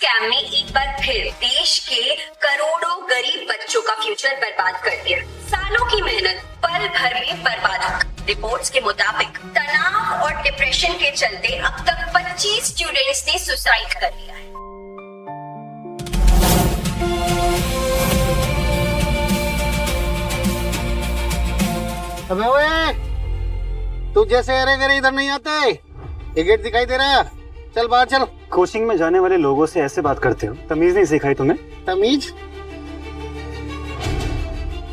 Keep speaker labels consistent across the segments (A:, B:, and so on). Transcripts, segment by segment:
A: Scam ने एक बार फिर देश के करोड़ों गरीब बच्चों का फ्यूचर बर्बाद कर दिया। सालों की मेहनत पल भर में बर्बाद। रिपोर्ट्स के मुताबिक तनाव और डिप्रेशन के चलते अब तक 25 स्टूडेंट्स ने सुसाइड कर लिया है।
B: अबे ओए, तू जैसे अरे गरे इधर नहीं आते। ये गेट दिखाई दे रहा है, चल बाहर चल।
C: कोचिंग में जाने वाले लोगों से ऐसे बात करते हो? तमीज नहीं सिखाई तुम्हें?
B: तमीज?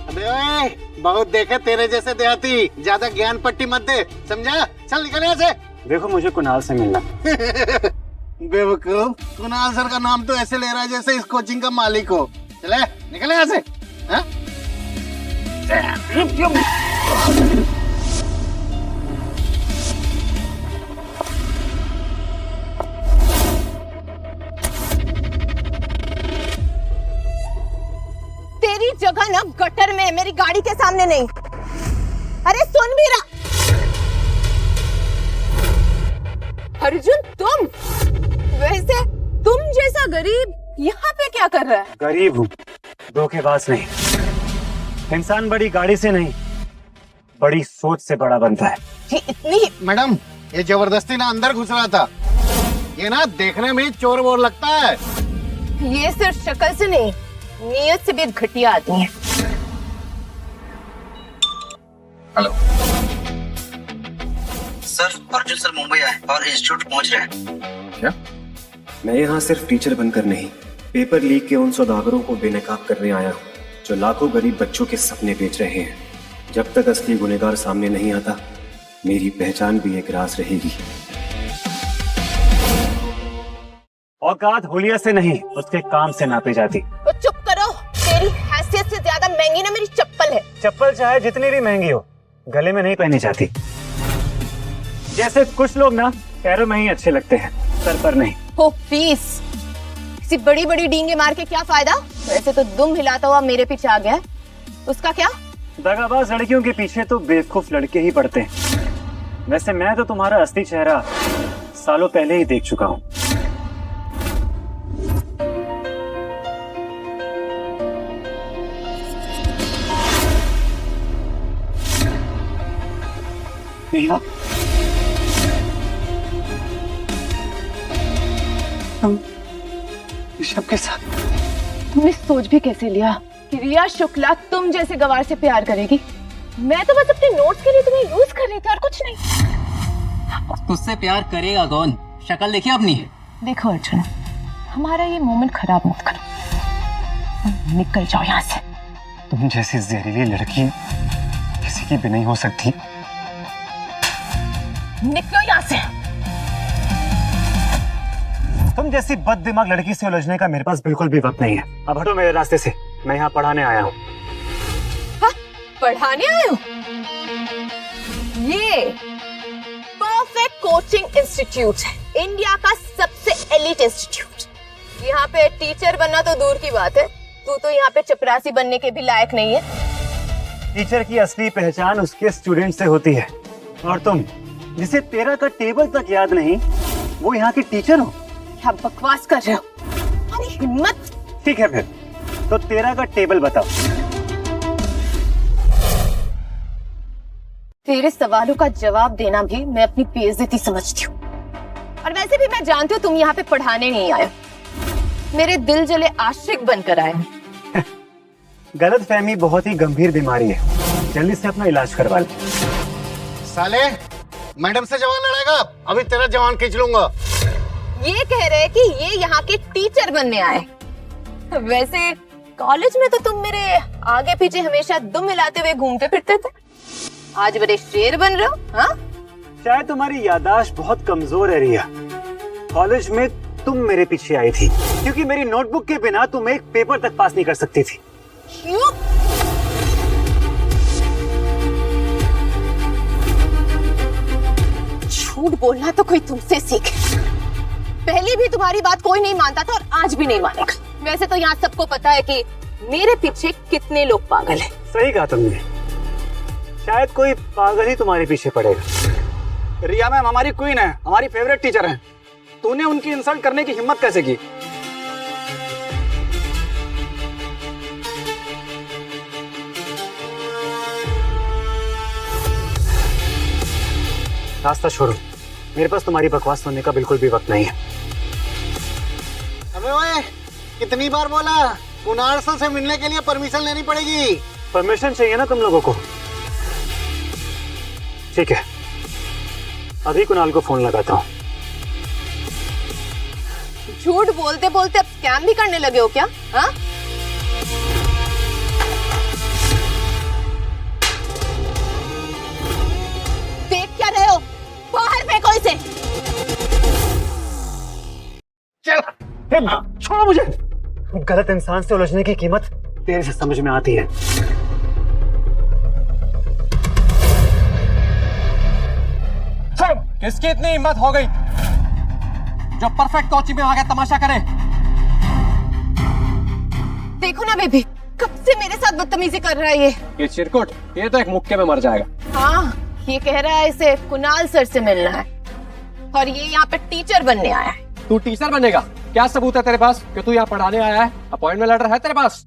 B: अबे ओए, बहुत देखे तेरे जैसे देहाती, ज्यादा ज्ञान पट्टी मत दे, समझा? चल निकल यहाँ से।
C: देखो मुझे कुणाल से मिलना।
B: बेवकूफ, कुणाल सर का नाम तो ऐसे ले रहा है जैसे इस कोचिंग का मालिक हो। चले निकल यहाँ से। हाँ?
D: तेरी जगह ना गटर में, मेरी गाड़ी के सामने नहीं। अरे सुन भी रहा। अर्जुन तुम, वैसे तुम जैसा गरीब यहाँ पे क्या कर रहा है?
C: गरीब हूँ, धोखेबाज नहीं। इंसान बड़ी गाड़ी से नहीं, बड़ी सोच से बड़ा बनता है।
D: ये इतनी
B: मैडम, ये जबरदस्ती ना अंदर घुस रहा था। ये ना देखने में चोर वोर लगता है।
D: ये सिर्फ शक्ल से नहीं, नीयत से भी घटिया आदमी है।
E: Hello sir, Arjun sir Mumbai आए और इंस्टीट्यूट पहुंच रहे हैं।
B: क्या?
C: मैं यहाँ सिर्फ टीचर बनकर नहीं, पेपर लीक के उन सौदागरों को बेनकाब करने आया हूँ जो लाखों गरीब बच्चों के सपने बेच रहे हैं। जब तक असली गुनहगार सामने नहीं आता, मेरी पहचान भी एक राज रहेगी। औकात हुलिया से नहीं, उसके काम से नापी जाती।
D: तो चुप करो, तेरी हैसियत से ज्यादा महंगी ना मेरी चप्पल है।
C: चप्पल चाहे जितनी भी महंगी हो, गले में नहीं पहनी जाती। जैसे कुछ लोग ना पैरों में ही अच्छे लगते हैं, सर पर नहीं।
D: ओ प्लीज, किसी बड़ी बड़ी डींगे मार के क्या फायदा? वैसे तो दुम हिलाता हुआ मेरे पीछे आ गया है, उसका क्या?
C: दगाबाज लड़कियों के पीछे तो बेवकूफ लड़के ही पड़ते हैं। वैसे मैं तो तुम्हारा असली चेहरा सालों पहले ही देख चुका हूँ। नेहा, तुम ऋषभ के साथ?
D: तुमने सोच भी कैसे लिया कि रिया शुक्ला तुम जैसे गवार से प्यार करेगी? मैं तो बस अपने नोट्स के लिए तुम्हें यूज कर रही थी और कुछ नहीं।
E: तुझसे प्यार करेगा कौन? शक्ल देखिए अपनी।
D: देखो अर्जुन, हमारा ये मोमेंट खराब मत करो, निकल जाओ यहाँ से।
C: तुम जैसी जहरीली लड़की किसी की भी नहीं हो सकती।
D: निकलो यहाँ से।
C: तुम जैसी बददिमाग लड़की से उलझने का मेरे पास बिल्कुल भी वक्त नहीं है। अब हटो मेरे रास्ते से, मैं यहाँ पढ़ाने आया हूँ।
D: पढ़ाने आए हो? ये परफेक्ट कोचिंग इंस्टीट्यूट है, इंडिया का सबसे एलिट इंस्टीट्यूट। यहाँ पे टीचर बनना तो दूर की बात है, तू तो यहाँ पे चपरासी बनने के भी लायक नहीं है।
C: टीचर की असली पहचान उसके स्टूडेंट से होती है, और तुम जिसे 13 का टेबल तक याद नहीं, वो यहाँ की टीचर हो?
D: क्या बकवास कर रहे हो? अरे हिम्मत!
C: ठीक है फिर, तो 13 का टेबल बताओ।
D: तेरे सवालों का जवाब देना भी मैं अपनी बेइज्जती समझती हूँ। और वैसे भी मैं जानती हूँ तुम यहाँ पे पढ़ाने नहीं आए, मेरे दिल जले आशिक बनकर आए।
C: गलतफहमी बहुत ही गंभीर बीमारी है, जल्दी से अपना इलाज करवा ले।
B: साले, मैडम से जवान लड़ेगा? अभी तेरा जवान खींच लूंगा।
D: ये कह रहे हैं कि ये यहाँ के टीचर बनने आए। वैसे कॉलेज में तो तुम मेरे आगे पीछे हमेशा दुम हिलाते हुए घूमते फिरते थे, आज बड़े शेर बन रहे हो। हाँ,
C: शायद तुम्हारी याददाश्त बहुत कमजोर है रिया। कॉलेज में तुम मेरे पीछे आई थी क्योंकि मेरी नोटबुक के बिना तुम एक पेपर तक पास नहीं कर सकती थी।
D: क्यों? झूठ बोलना तो कोई तुमसे सीखे। पहले भी तुम्हारी बात कोई नहीं मानता था और आज भी नहीं मानेगा। वैसे तो यहाँ सबको पता है कि मेरे पीछे कितने लोग पागल हैं।
C: सही कहा तुमने, शायद कोई पागल ही तुम्हारे पीछे पड़ेगा।
F: रिया मैम हमारी क्वीन है, हमारी फेवरेट टीचर हैं। तूने उनकी इंसल्ट करने की हिम्मत कैसे की?
C: रास्ता छोड़ो, मेरे पास तुम्हारी बकवास सुनने का बिल्कुल भी वक्त नहीं है।
B: अबे ओए, कितनी बार बोला, कुणाल सर से मिलने के लिए परमिशन लेनी पड़ेगी।
C: परमिशन चाहिए ना तुम लोगों को? ठीक है, अभी कुणाल को फोन लगाता हूँ।
D: झूठ बोलते बोलते अब स्कैम भी करने लगे हो क्या? हाँ? देख क्या रहे हो? बाहर फेंको इसे।
C: चल, छोड़ो मुझे। गलत इंसान से उलझने की कीमत तेरे से समझ में आती है।
F: किसकी इतनी हिम्मत हो गई जो परफेक्ट कोचिंग में आके तमाशा करे?
D: देखो ना बेबी, कब से मेरे साथ बदतमीजी कर रहा है
F: ये चिरकुट, ये तो एक मुक्के में मर जाएगा।
D: हाँ, ये कह रहा है इसे कुणाल सर से मिलना है और ये यहाँ पे टीचर बनने आया है।
F: तू टीचर बनेगा? क्या सबूत है तेरे पास कि तू यहाँ पढ़ाने आया है? अपॉइंटमेंट लेटर है तेरे पास?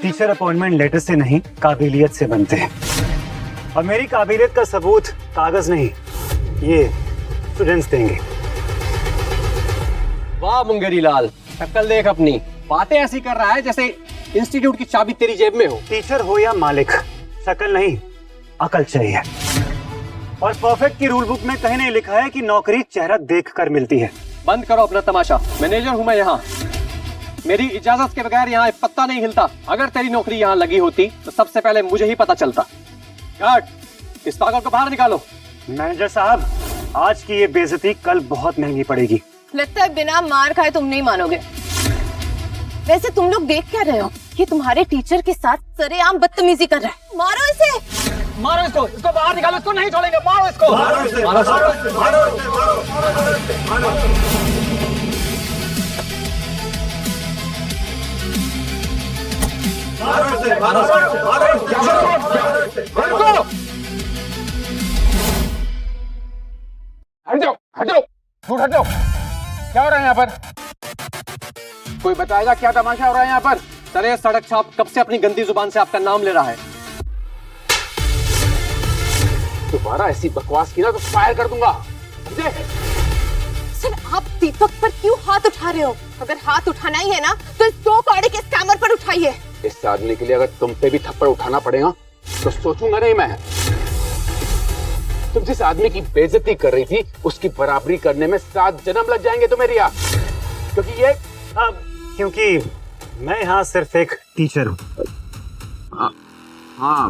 C: टीचर अपॉइंटमेंट लेटर से नहीं, काबिलियत से बनते हैं। और मेरी काबिलियत का सबूत कागज नहीं, ये स्टूडेंट्स देंगे।
F: वाह मुंगेरी लाल, शक्ल देख अपनी, बातें ऐसी कर रहा है जैसे इंस्टीट्यूट की चाबी तेरी जेब में हो।
C: टीचर हो या मालिक, शक्ल नहीं अकल चाहिए। और परफेक्ट की रूल बुक में कहीं नहीं लिखा है कि नौकरी चेहरा देखकर मिलती है।
F: बंद करो अपना तमाशा, मैनेजर हूँ मैं यहाँ। मेरी इजाजत के बगैर यहाँ एक पत्ता नहीं हिलता। अगर तेरी नौकरी यहाँ लगी होती तो सबसे पहले मुझे ही पता चलता। गार्ड, इस पागल को बाहर निकालो।
C: मैनेजर साहब, आज की ये बेइज्जती कल बहुत महंगी पड़ेगी।
D: लगता है बिना मार खाए तुम नहीं मानोगे। वैसे तुम लोग देख क्या रहे हो? ये तुम्हारे टीचर के साथ सरेआम बदतमीजी कर रहा है। मारो इसे,
F: मारो इसको बाहर निकालो, इसको नहीं छोड़ेंगे। मारो इसको, मारो इसे, मारो इसे, मारो हट जाओ, दूर हट जाओ। क्या हो रहा है यहाँ पर? कोई बताएगा क्या तमाशा हो रहा है यहाँ पर? सरे सड़क छाप कब से अपनी गंदी जुबान से आपका नाम ले रहा है। दोबारा ऐसी बकवास की ना तो फायर कर दूंगा।
D: सर, आप दीपक पर क्यों हाथ उठा रहे हो? अगर हाथ उठाना ही है ना तो इस दो कौड़े के स्कैमर पर उठाइए।
G: इस आदमी के लिए अगर तुम पे भी थप्पड़ उठाना पड़ेगा तो सोचूंगा नहीं मैं। तुम जिस आदमी की बेइज्जती कर रही थी उसकी बराबरी करने में 7 जन्म लग जाएंगे तुम्हें रिया,
C: क्योंकि मैं यहाँ सिर्फ एक टीचर हूँ।
G: हाँ,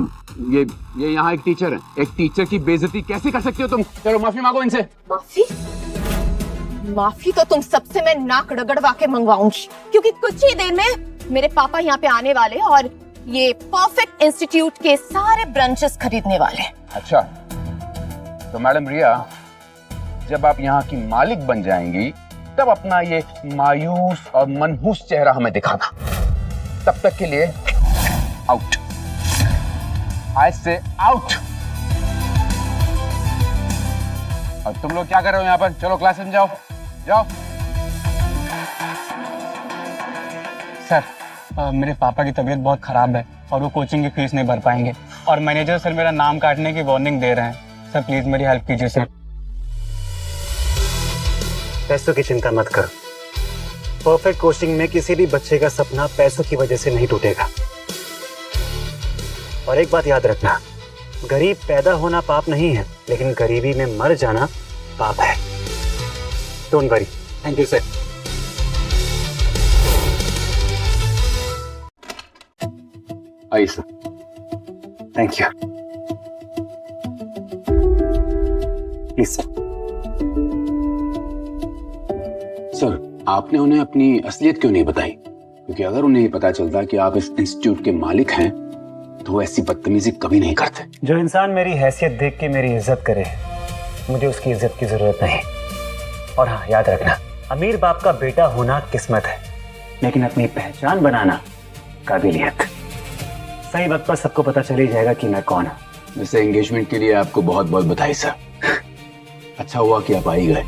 G: ये यहाँ एक टीचर है। एक टीचर की बेइज्जती कैसे कर सकती हो तुम? चलो माफी मांगो इनसे।
D: माफी तो तुम सबसे मैं नाक रगड़वा के मंगवाऊंगी, क्योंकि कुछ ही देर में मेरे पापा यहाँ पे आने वाले और ये परफेक्ट इंस्टीट्यूट के सारे ब्रांचेस खरीदने वाले।
G: अच्छा, तो मैडम रिया, जब आप यहाँ की मालिक बन जाएंगी तब अपना ये मायूस और मनहूस चेहरा हमें दिखाना। तब तक के लिए आउट। आज से आउट। और तुम लोग क्या कर रहे हो यहाँ पर? चलो क्लास में जाओ, जाओ।
H: सर, मेरे पापा की तबीयत बहुत खराब है और वो कोचिंग की फीस नहीं भर पाएंगे और मैनेजर सर मेरा नाम काटने की वार्निंग दे रहे हैं। सर प्लीज मेरी हेल्प कीजिए सर।
C: पैसों की चिंता मत कर। परफेक्ट कोचिंग में किसी भी बच्चे का सपना पैसों की वजह से नहीं टूटेगा। और एक बात याद रखना, गरीब पैदा होना पाप नहीं है, लेकिन गरीबी में मर जाना पाप है। Don't worry.
G: Thank you sir. आइए sir.
C: Thank you. Please sir.
G: Sir, आपने उन्हें अपनी असलियत क्यों नहीं बताई? क्योंकि अगर उन्हें पता चलता कि आप इस इंस्टीट्यूट के मालिक हैं तो वो ऐसी बदतमीजी कभी नहीं करते।
C: जो इंसान मेरी हैसियत देख के मेरी इज्जत करे, मुझे उसकी इज्जत की जरूरत नहीं। और हाँ, याद रखना, अमीर बाप का बेटा होना किस्मत है, लेकिन अपनी पहचान बनाना काबिलियत। सही वक्त पर सबको पता चल ही जाएगा कि मैं कौन हूं।
G: वैसे एंगेजमेंट के लिए आपको बहुत बहुत बधाई सर। अच्छा हुआ कि आप आ ही गए।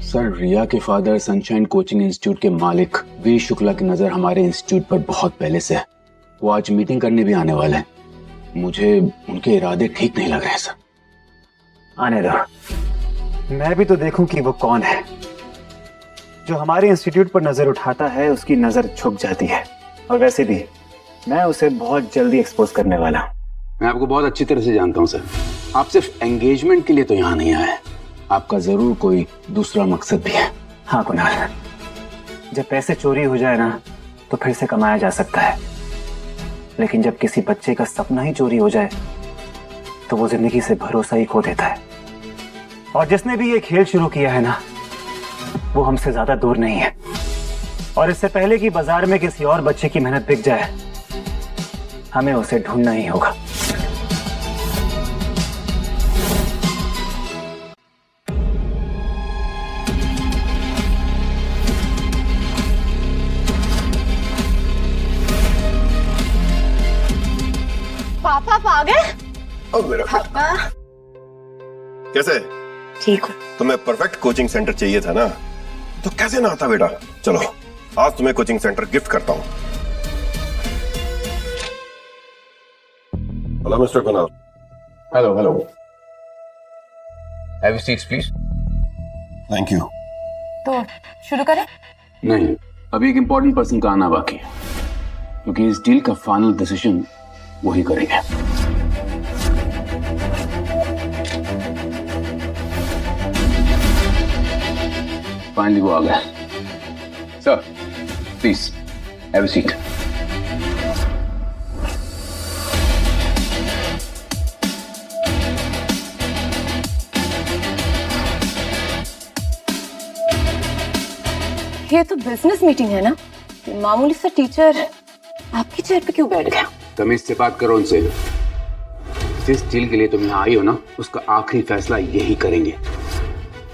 G: सर, रिया के फादर सनशाइन कोचिंग इंस्टीट्यूट के मालिक वीर शुक्ला की नजर हमारे इंस्टीट्यूट पर बहुत पहले से है। वो आज मीटिंग करने भी आने वाले हैं। मुझे उनके इरादे ठीक नहीं लग रहे सर।
C: आने दो, मैं भी तो देखूं कि वो कौन है। जो हमारे इंस्टीट्यूट पर नजर उठाता है उसकी नजर झुक जाती है, और वैसे भी मैं उसे बहुत जल्दी एक्सपोज करने वाला हूं।
G: मैं आपको बहुत अच्छी तरह से जानता हूं सर। आप सिर्फ एंगेजमेंट के लिए तो यहाँ नहीं आए, आपका जरूर कोई दूसरा मकसद भी है।
C: हाँ कुणाल, जब पैसे चोरी हो जाए ना तो फिर से कमाया जा सकता है, लेकिन जब किसी बच्चे का सपना ही चोरी हो जाए तो वो जिंदगी से भरोसा ही खो देता है। और जिसने भी ये खेल शुरू किया है ना, वो हमसे ज्यादा दूर नहीं है, और इससे पहले कि बाजार में किसी और बच्चे की मेहनत बिक जाए, हमें उसे ढूंढना ही होगा।
D: पापा आप आ गए?
I: अब मेरा
D: पापा
I: कैसे?
D: ठीक हो?
I: तुम्हें परफेक्ट कोचिंग सेंटर चाहिए था ना, तो कैसे ना आता बेटा। चलो आज तुम्हें कोचिंग सेंटर गिफ्ट करता हूँ। Hello mister Kunal.
G: Hello hello, have a seat please.
I: Thank you.
D: तो शुरू करें?
G: नहीं, अभी एक इंपॉर्टेंट पर्सन का आना बाकी है, क्योंकि इस डील का फाइनल डिसीजन वही करेंगे। फाइनली वो आ गया। Sir please have a seat.
D: ये तो बिजनेस मीटिंग है ना, मामूली सा टीचर आपकी चेयर पे क्यों बैठ गया?
G: तमीज से बात करो उनसे। जिस डील के लिए तुम यहाँ आई हो ना, उसका आखिरी फैसला यही करेंगे,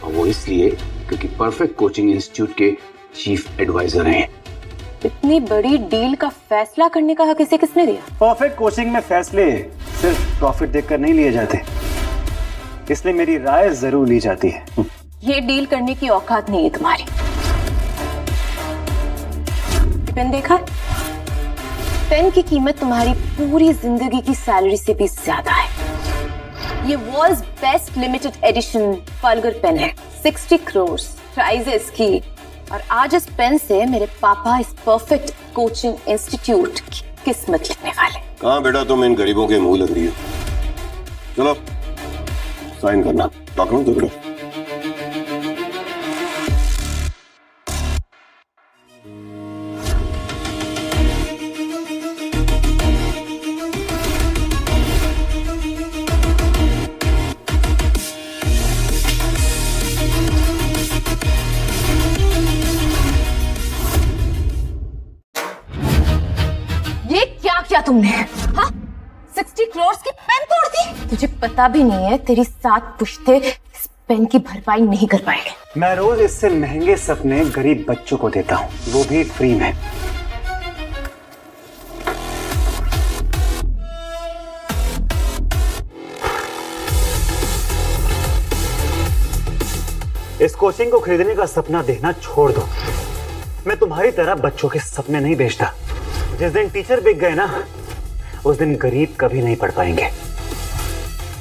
G: और वो इसलिए क्योंकि परफेक्ट कोचिंग इंस्टीट्यूट के चीफ एडवाइजर हैं।
D: इतनी बड़ी डील का फैसला करने का हक इसे किसने दिया?
C: परफेक्ट कोचिंग में फैसले सिर्फ प्रॉफिट देखकर नहीं लिए जाते, इसलिए मेरी राय जरूर ली जाती है।
D: ये डील करने की औकात नहीं है तुम्हारी। पेन देखा? पेन की कीमत तुम्हारी पूरी जिंदगी की सैलरी से भी ज्यादा है। ये world's best limited edition Fulgor pen है, 60 करोड़ प्राइस है इसकी, और आज इस पेन से मेरे पापा इस परफेक्ट कोचिंग इंस्टीट्यूट की किस्मत लिखने वाले।
I: कहाँ बेटा तुम इन गरीबों के मुंह लग रही हो। चलो साइन करना, डॉक्यूमेंट दो बेटा।
D: ये क्या किया तुमने? हाँ? 60 करोड़ की पेन तोड़ दी? तुझे पता भी नहीं है तेरी 7 पुश्ते इस पेन की भरपाई नहीं कर पाएंगे।
C: मैं रोज इससे महंगे सपने गरीब बच्चों को देता हूँ, वो भी फ्री में। इस कोचिंग को खरीदने का सपना देखना छोड़ दो। मैं तुम्हारी तरह बच्चों के सपने नहीं बेचता। जिस दिन टीचर बिक गए ना, उस दिन गरीब कभी नहीं पढ़ पाएंगे।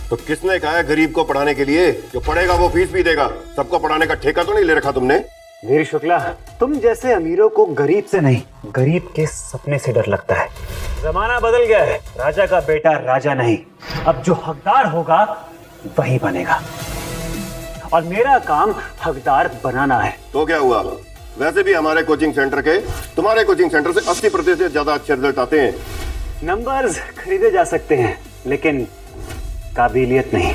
I: तो किसने कहा है गरीब को पढ़ाने के लिए? जो पढ़ेगा वो फीस भी देगा। सबको पढ़ाने का ठेका तो नहीं ले रखा तुमने?
C: वीर शुक्ला, तुम जैसे अमीरों को गरीब से नहीं, गरीब के सपने से डर लगता है। जमाना बदल गया है, राजा का बेटा राजा नहीं, अब जो हकदार होगा वही बनेगा, और मेरा काम हकदार बनाना है।
I: तो क्या हुआ? वैसे भी हमारे कोचिंग सेंटर के तुम्हारे कोचिंग सेंटर से 80% ज्यादा अच्छे रिजल्ट आते हैं।
C: नंबर्स खरीदे जा सकते हैं, लेकिन काबिलियत नहीं।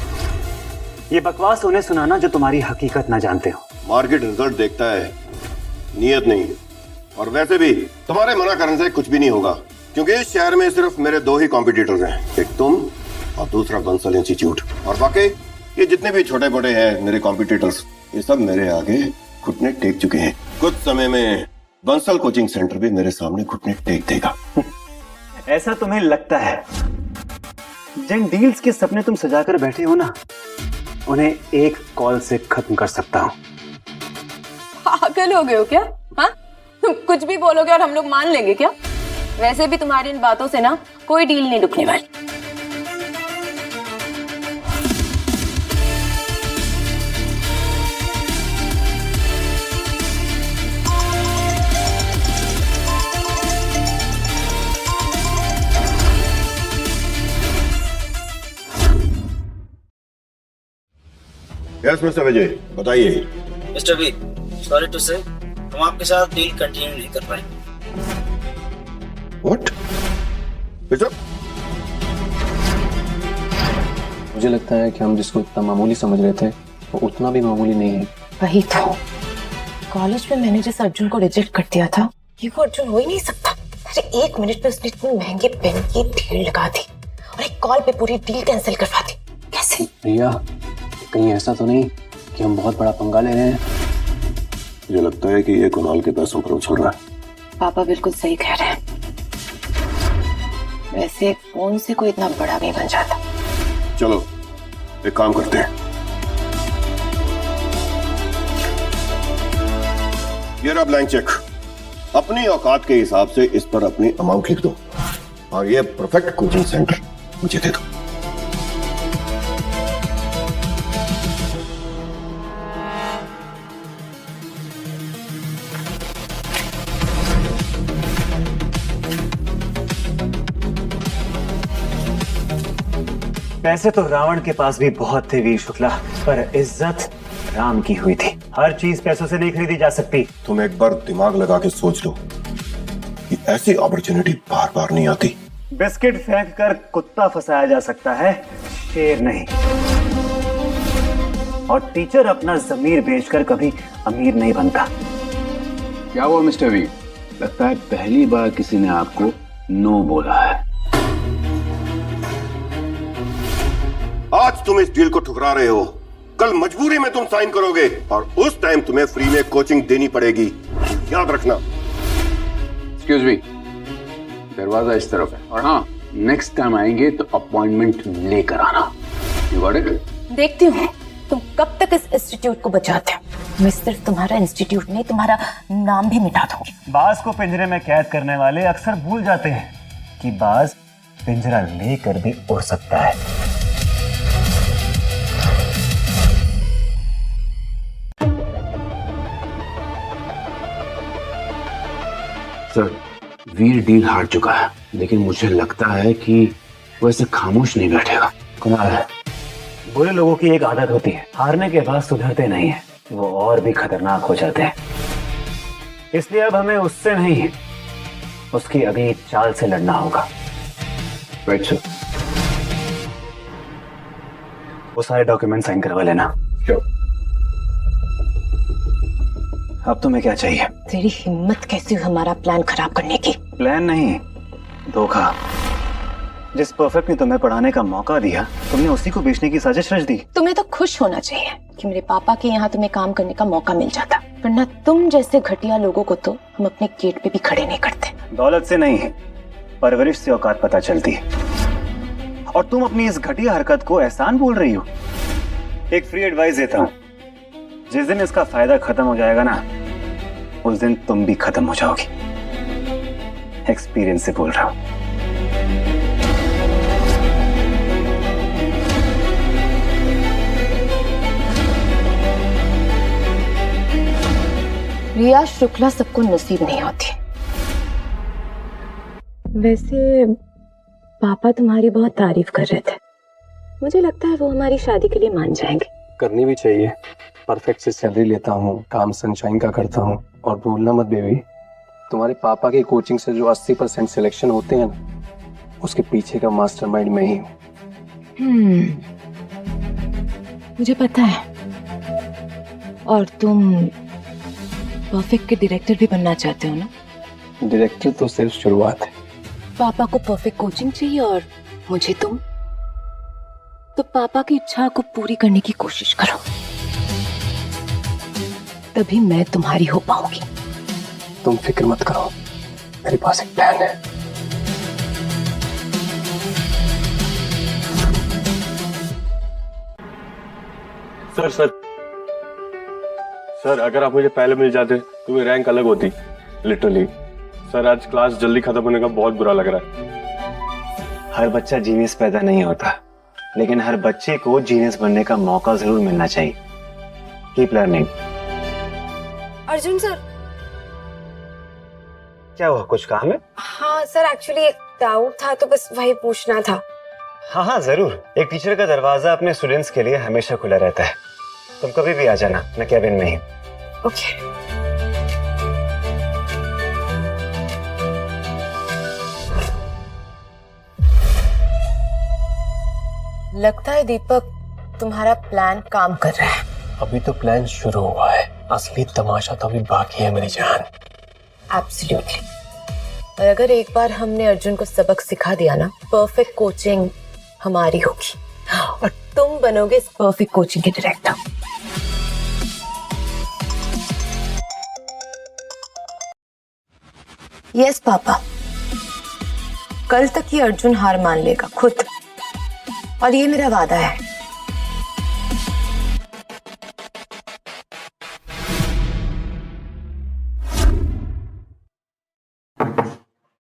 C: ये बकवास उन्हें सुनाना जो तुम्हारी हकीकत ना जानते हो।
I: मार्केट रिजल्ट देखता है, नियत नहीं। और वैसे भी तुम्हारे मना करने से कुछ भी नहीं होगा, क्योंकि इस शहर में सिर्फ मेरे 2 ही कॉम्पिटिटर्स हैं, एक तुम और दूसरा बंसल इंस्टीट्यूट। और बाकी ये जितने भी छोटे बड़े हैं मेरे कॉम्पिटिटर्स, ये सब मेरे आगे घुटने टेक चुके हैं। कुछ समय में बंसल कोचिंग सेंटर भी मेरे सामने घुटने टेक देगा।
C: ऐसा तुम्हें लगता है? जिन डील्स के सपने तुम सजाकर बैठे हो ना, उन्हें एक कॉल से खत्म कर सकता हूँ।
D: पागल हो गए हो क्या? हाँ? तुम कुछ भी बोलोगे और हम लोग मान लेंगे क्या? वैसे भी तुम्हारी इन बातों से ना कोई डील नहीं रुकने वाली।
I: यस मिस्टर विजय, बताइए।
E: मिस्टर वी, सॉरी टू से हम आपके साथ डील कंटिन्यू नहीं कर पाएंगे।
I: व्हाट? मिस्टर,
C: मुझे लगता है कि हम जिसको इतना मामूली समझ रहे थे वो उतना भी मामूली नहीं है।
D: वही तो, कॉलेज में मैंने जिस अर्जुन को रिजेक्ट कर दिया था, ये वो अर्जुन हो ही नहीं सकता। अरे 1 मिनट में उसने इतने महंगे पेन की ढेर लगा दी और एक कॉल पे पूरी डील कैंसिल करवा दी। कैसे?
C: रिया, कहीं ऐसा तो नहीं कि हम बहुत बड़ा पंगा ले रहे हैं?
I: मुझे लगता है कि ये कुणाल के पैसों पर उछल रहा है।
D: पापा बिल्कुल सही कह रहे हैं। वैसे एक फोन से कोई इतना बड़ा नहीं बन जाता।
I: चलो एक काम करते हैं, ये रहा ब्लैंक चेक। अपनी औकात के हिसाब से इस पर अपनी अमाउंट लिख दो और ये परफेक्ट कोचिंग सेंटर मुझे दे दो।
C: पैसे तो रावण के पास भी बहुत थे वीर शुक्ला, पर इज्जत राम की हुई थी। हर चीज पैसों से नहीं खरीदी जा सकती।
I: तुम एक बार दिमाग लगा के सोच लो कि ऐसी अपॉर्चुनिटी बार बार नहीं आती।
C: बिस्किट फेंक कर कुत्ता फंसाया जा सकता है, शेर नहीं। और टीचर अपना जमीर बेचकर कभी अमीर नहीं बनता।
G: क्या हुआ मिस्टर वी? लगता है पहली बार किसी ने आपको नो बोला है।
I: आज तुम इस डील को ठुकरा रहे हो, कल मजबूरी में तुम साइन करोगे और उस टाइम तुम्हें फ्री में कोचिंग देनी पड़ेगी, याद रखना।
G: एक्सक्यूज मी, दरवाजा इस तरफ है। और हाँ, नेक्स्ट टाइम आएंगे तो अपॉइंटमेंट लेकर आना। You got it?
D: देखती हूँ तुम कब तक इस इंस्टीट्यूट को बचाते हो। मैं सिर्फ तुम्हारा इंस्टीट्यूट नहीं, तुम्हारा नाम भी मिटा दूंगी।
C: बाज को पिंजरे में कैद करने वाले अक्सर भूल जाते हैं कि बाज पिंजरा लेकर भी उड़ सकता है।
G: सर, वीर डील हार चुका है, लेकिन मुझे लगता है कि वो ऐसे खामोश नहीं बैठेगा।
C: कुणाल, बुरे लोगों की एक आदत होती है, हारने के बाद सुधरते नहीं है, वो और भी खतरनाक हो जाते हैं। इसलिए अब हमें उससे नहीं, उसकी अगली चाल से लड़ना होगा।
G: Right sir.
C: वो सारे डॉक्यूमेंट साइन करवा लेना। अब तुम्हें क्या चाहिए?
D: तेरी हिम्मत कैसी हुई हमारा प्लान खराब करने की?
C: प्लान नहीं, धोखा। जिस परफेक्ट ने तुम्हें पढ़ाने का मौका दिया, तुमने उसी को बेचने की साजिश रच दी।
D: तुम्हें तो खुश होना चाहिए कि मेरे पापा के यहाँ तुम्हें काम करने का मौका मिल जाता, वरना तुम जैसे घटिया लोगों को तो हम अपने गेट पे भी खड़े नहीं करते।
C: दौलत से नहीं, परवरिश से औकात पता चलती है। और तुम अपनी इस घटिया हरकत को एहसान बोल रही हो। एक फ्री एडवाइस देता हूँ, जिस दिन इसका फायदा खत्म हो जाएगा ना, उस दिन तुम भी खत्म हो जाओगी। एक्सपीरियंस से बोल रहा हूं।
D: रिया शुक्ला सबको नसीब नहीं होती। वैसे पापा तुम्हारी बहुत तारीफ कर रहे थे, मुझे लगता है वो हमारी शादी के लिए मान जाएंगे।
C: करनी भी चाहिए। परफेक्ट से सैलरी लेता हूँ, काम सनशाइन का करता हूँ। और भूलना मत बेबी, तुम्हारे पापा की कोचिंग से जो 80% सिलेक्शन होते हैं ना, उसके पीछे का मास्टरमाइंड मैं ही हूँ।
D: मुझे पता है। और तुम परफेक्ट के डायरेक्टर भी बनना चाहते हो ना?
C: डायरेक्टर तो सिर्फ शुरुआत है।
D: पापा को परफेक्ट कोचिंग चाहिए और मुझे तुम। तो पापा की इच्छा को पूरी करने की कोशिश करो, तभी मैं तुम्हारी हो पाऊंगी।
C: तुम फिक्र मत करो, मेरे पास एक प्लान है।
J: सर, अगर आप मुझे पहले मिल जाते तो मेरी रैंक अलग होती, लिटरली। सर, आज क्लास जल्दी खत्म होने का बहुत बुरा लग रहा है।
C: हर बच्चा जीनियस पैदा नहीं होता, लेकिन हर बच्चे को जीनियस बनने का मौका जरूर मिलना चाहिए। Keep learning.
K: अर्जुन सर।
C: क्या हुआ, कुछ काम है?
K: हाँ सर, एक्चुअली एक डाउट था तो बस वही पूछना था।
C: हाँ हाँ जरूर। एक टीचर का दरवाजा अपने स्टूडेंट्स के लिए हमेशा खुला रहता है। तुम कभी भी आ जाना, मैं कैबिन में ही।
K: ओके।
D: लगता है दीपक तुम्हारा प्लान काम कर रहा है।
F: अभी तो प्लान शुरू हुआ है, असली तमाशा तो अभी बाकी है मेरी जान।
D: एब्सोल्युटली। और अगर एक बार हमने अर्जुन को सबक सिखा दिया ना, परफेक्ट कोचिंग हमारी होगी और तुम बनोगे इस परफेक्ट कोचिंग के डायरेक्टर। यस पापा, कल तक ये अर्जुन हार मान लेगा खुद, और ये मेरा वादा है।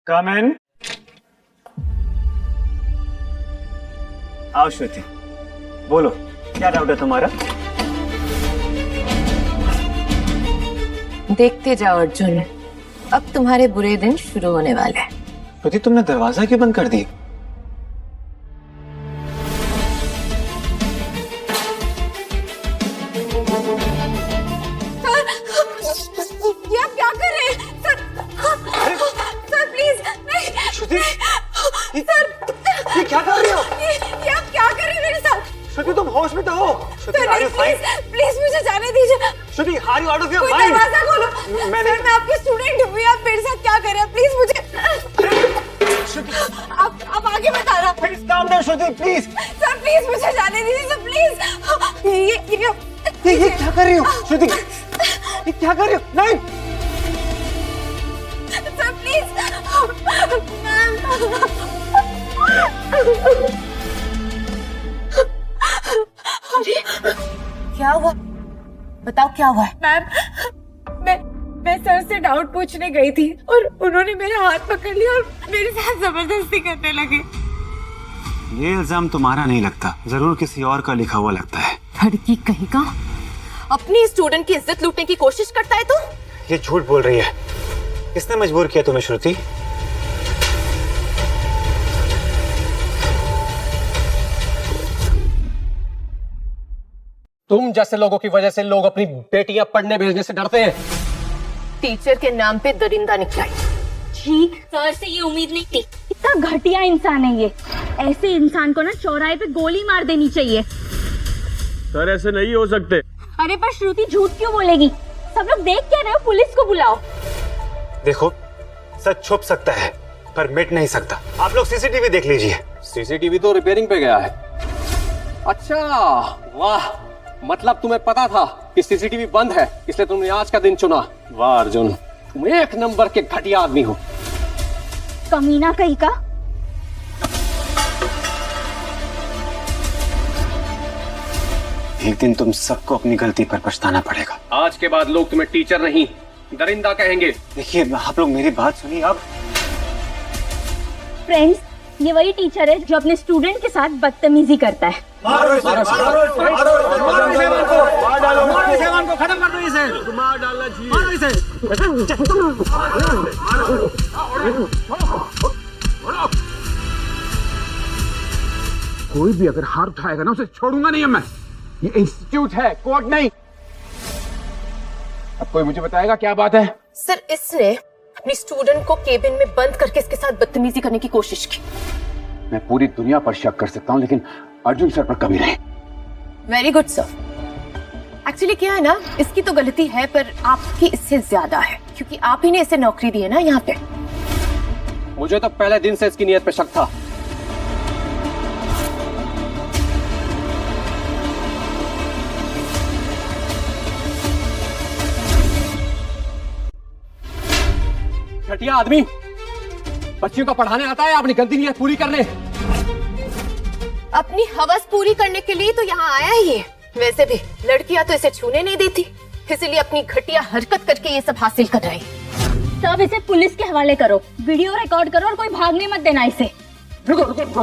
C: कम इन। आओ श्रुति, बोलो क्या डाउट है तुम्हारा?
D: देखते जाओ अर्जुन, अब तुम्हारे बुरे दिन शुरू होने वाले हैं।
C: श्रुति, तुमने दरवाजा क्यों बंद कर दी?
D: ये आप क्या कर रहे हैं सर? सर प्लीज नहीं।
C: श्रुति,
D: सर
C: ये क्या कर रही हो?
D: ये आप क्या कर रहे हैं मेरे साथ?
C: श्रुति, तुम होश में तो हो? Shruti,
D: sir
C: are you fine?
D: Please मुझे जाने दीजिए।
C: श्रुति, are you out of your
D: कोई
C: mind?
D: दरवाजा खोलो।
C: मैंने-
D: सर मैं आपकी स्टूडेंट हूँ, आप मेरे साथ क्या कर रहे हैं? प्लीज मुझे आप आगे मत आना।
C: Please calm down, Shruti, please.
D: Sir please मुझे जाने दीजिए सर, प्लीज।
C: ये क्या कर रही हो श्रुति? ये क्या कर रही हो? नहीं।
D: Sir please. क्या हुआ? बताओ क्या हुआ है?
K: मैम, मैं सर से डाउट पूछने गई थी और उन्होंने मेरा हाथ पकड़ लिया और मेरे साथ जबरदस्ती करने लगे।
C: ये इल्जाम तुम्हारा नहीं लगता, जरूर किसी और का लिखा हुआ लगता है।
D: लड़की कहीं का अपनी स्टूडेंट की इज्जत लूटने की कोशिश करता है तू?
C: ये झूठ बोल रही है। किसने मजबूर किया तुम्हें श्रुति?
F: तुम जैसे लोगों की वजह से लोग अपनी बेटियां पढ़ने भेजने से डरते हैं।
D: टीचर के नाम पे दरिंदा निकला।
L: ठीक, सर से ये उम्मीद नहीं थी। इतना घटिया इंसान है ये। ऐसे इंसान को ना चौराहे पे गोली मार देनी चाहिए।
J: सर ऐसे नहीं हो सकते।
L: अरे पर श्रुति झूठ क्यों बोलेगी? सब लोग देख क्या रहे हो? पुलिस को बुलाओ।
C: देखो, सच छुप सकता है पर मिट नहीं सकता। आप लोग सीसीटीवी देख लीजिए।
F: सीसीटीवी तो रिपेयरिंग पे गया है। अच्छा, वाह, मतलब तुम्हें पता था कि सीसीटीवी बंद है, इसलिए तुमने आज का दिन चुना। वाह अर्जुन, तुम एक नंबर के घटिया आदमी हो।
L: कमीना कहीं का।
C: एक दिन तुम सबको अपनी गलती पर पछताना पड़ेगा।
F: आज के बाद लोग तुम्हें टीचर नहीं दरिंदा कहेंगे।
C: देखिए, आप लोग मेरी बात सुनिए। अब
L: फ्रेंड्स, ये वही टीचर है जो अपने स्टूडेंट के साथ बदतमीजी करता है।
C: मारो इसे,
J: खत्म कर दो इसे। मार डालना चाहिए। मारो इसे।
G: कोई भी अगर हाथ उठाएगा ना, उसे छोड़ूंगा नहीं मैं। ये इंस्टीट्यूट है, कोर्ट नहीं। अब कोई मुझे बताएगा क्या बात है?
D: सर, इसने अपनी स्टूडेंट को केबिन में बंद करके इसके साथ बदतमीजी करने की कोशिश की।
G: मैं पूरी दुनिया पर शक कर सकता हूँ, लेकिन अर्जुन सर पर कभी नहीं।
D: Very good sir. एक्चुअली क्या है ना, इसकी तो गलती है पर आपकी इससे ज्यादा है, क्योंकि आप ही ने इसे नौकरी दी है ना यहाँ पे।
F: मुझे तो पहले दिन से इसकी नीयत पे शक था। घटिया आदमी, बच्चियों को पढ़ाने आता है, अपनी गलती नीयत पूरी करने।
D: अपनी हवस पूरी करने के लिए तो यहाँ आया है ये। वैसे भी लड़कियां तो इसे छूने नहीं देती, इसलिए अपनी घटिया हरकत करके ये सब हासिल कर रही।
L: सब इसे पुलिस के हवाले करो, वीडियो रिकॉर्ड करो और कोई भागने मत देना इसे।
G: रुको रुको रुको,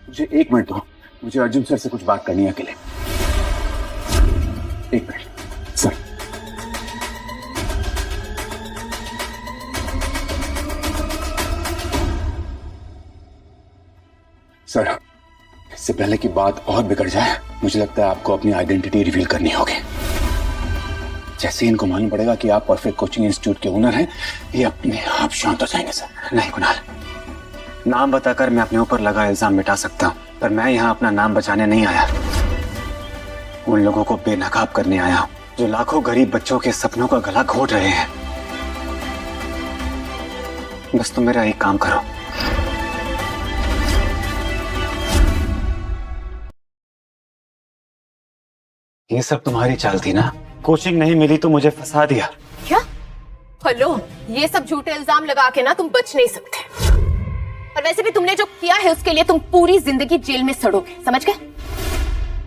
G: मुझे एक मिनट दो। मुझे अर्जुन सर से कुछ बात करनी है अकेले। एक मिनट सर। सर, इससे पहले की बात और बिगड़ जाए, मुझे लगता है आपको अपनी आइडेंटिटी रिवील करनी होगी। जैसे इनको मालूम पड़ेगा कि आप परफेक्ट कोचिंग इंस्टीट्यूट के ओनर हैं, ये अपने आप शांत हो जाएंगे। सर नहीं कुणाल,
C: नाम बताकर मैं अपने ऊपर लगा इल्जाम मिटा सकता हूँ, पर मैं यहाँ अपना नाम बचाने नहीं आया। उन लोगों को बेनकाब करने आया हूँ जो लाखों गरीब बच्चों के सपनों का गला घोट रहे हैं। बस तुम मेरा एक काम करो, ये सब तुम्हारी चाल थी ना? कोचिंग नहीं मिली तो मुझे फंसा दिया।
D: क्या? हेलो, ये सब झूठे इल्जाम लगा के ना तुम बच नहीं सकते। और वैसे भी तुमने जो किया है उसके लिए तुम पूरी जिंदगी जेल में सड़ोगे, समझ गए?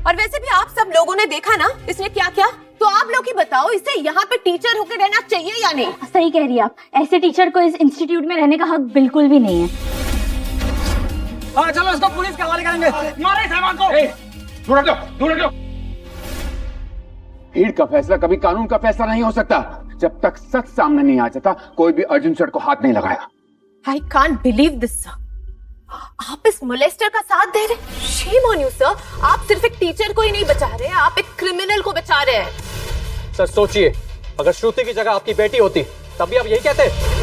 D: और वैसे भी आप सब लोगों ने देखा ना इसने क्या किया, तो आप लोग ही बताओ इसे यहाँ पे टीचर होकर रहना चाहिए या नहीं?
L: सही कह रही है आप, ऐसे टीचर को इस इंस्टीट्यूट में रहने का हक बिल्कुल भी नहीं है।
H: हाँ चलो इसको पुलिस के हवाले करेंगे, मारे सामान को।
G: दूर हटो, दूर हटो। भीड़ का फैसला कभी कानून का फैसला नहीं हो सकता। जब तक सच सामने नहीं आ जाता कोई भी अर्जुन सर को हाथ नहीं लगाया।
D: I can't believe this, sir. आप इस मोलेस्टर का साथ दे रहे? Shame on you, sir. आप सिर्फ एक टीचर को ही नहीं बचा रहे, आप एक क्रिमिनल को बचा रहे हैं।
F: सर सोचिए, अगर श्रुति की जगह आपकी बेटी होती तब भी आप यही कहते?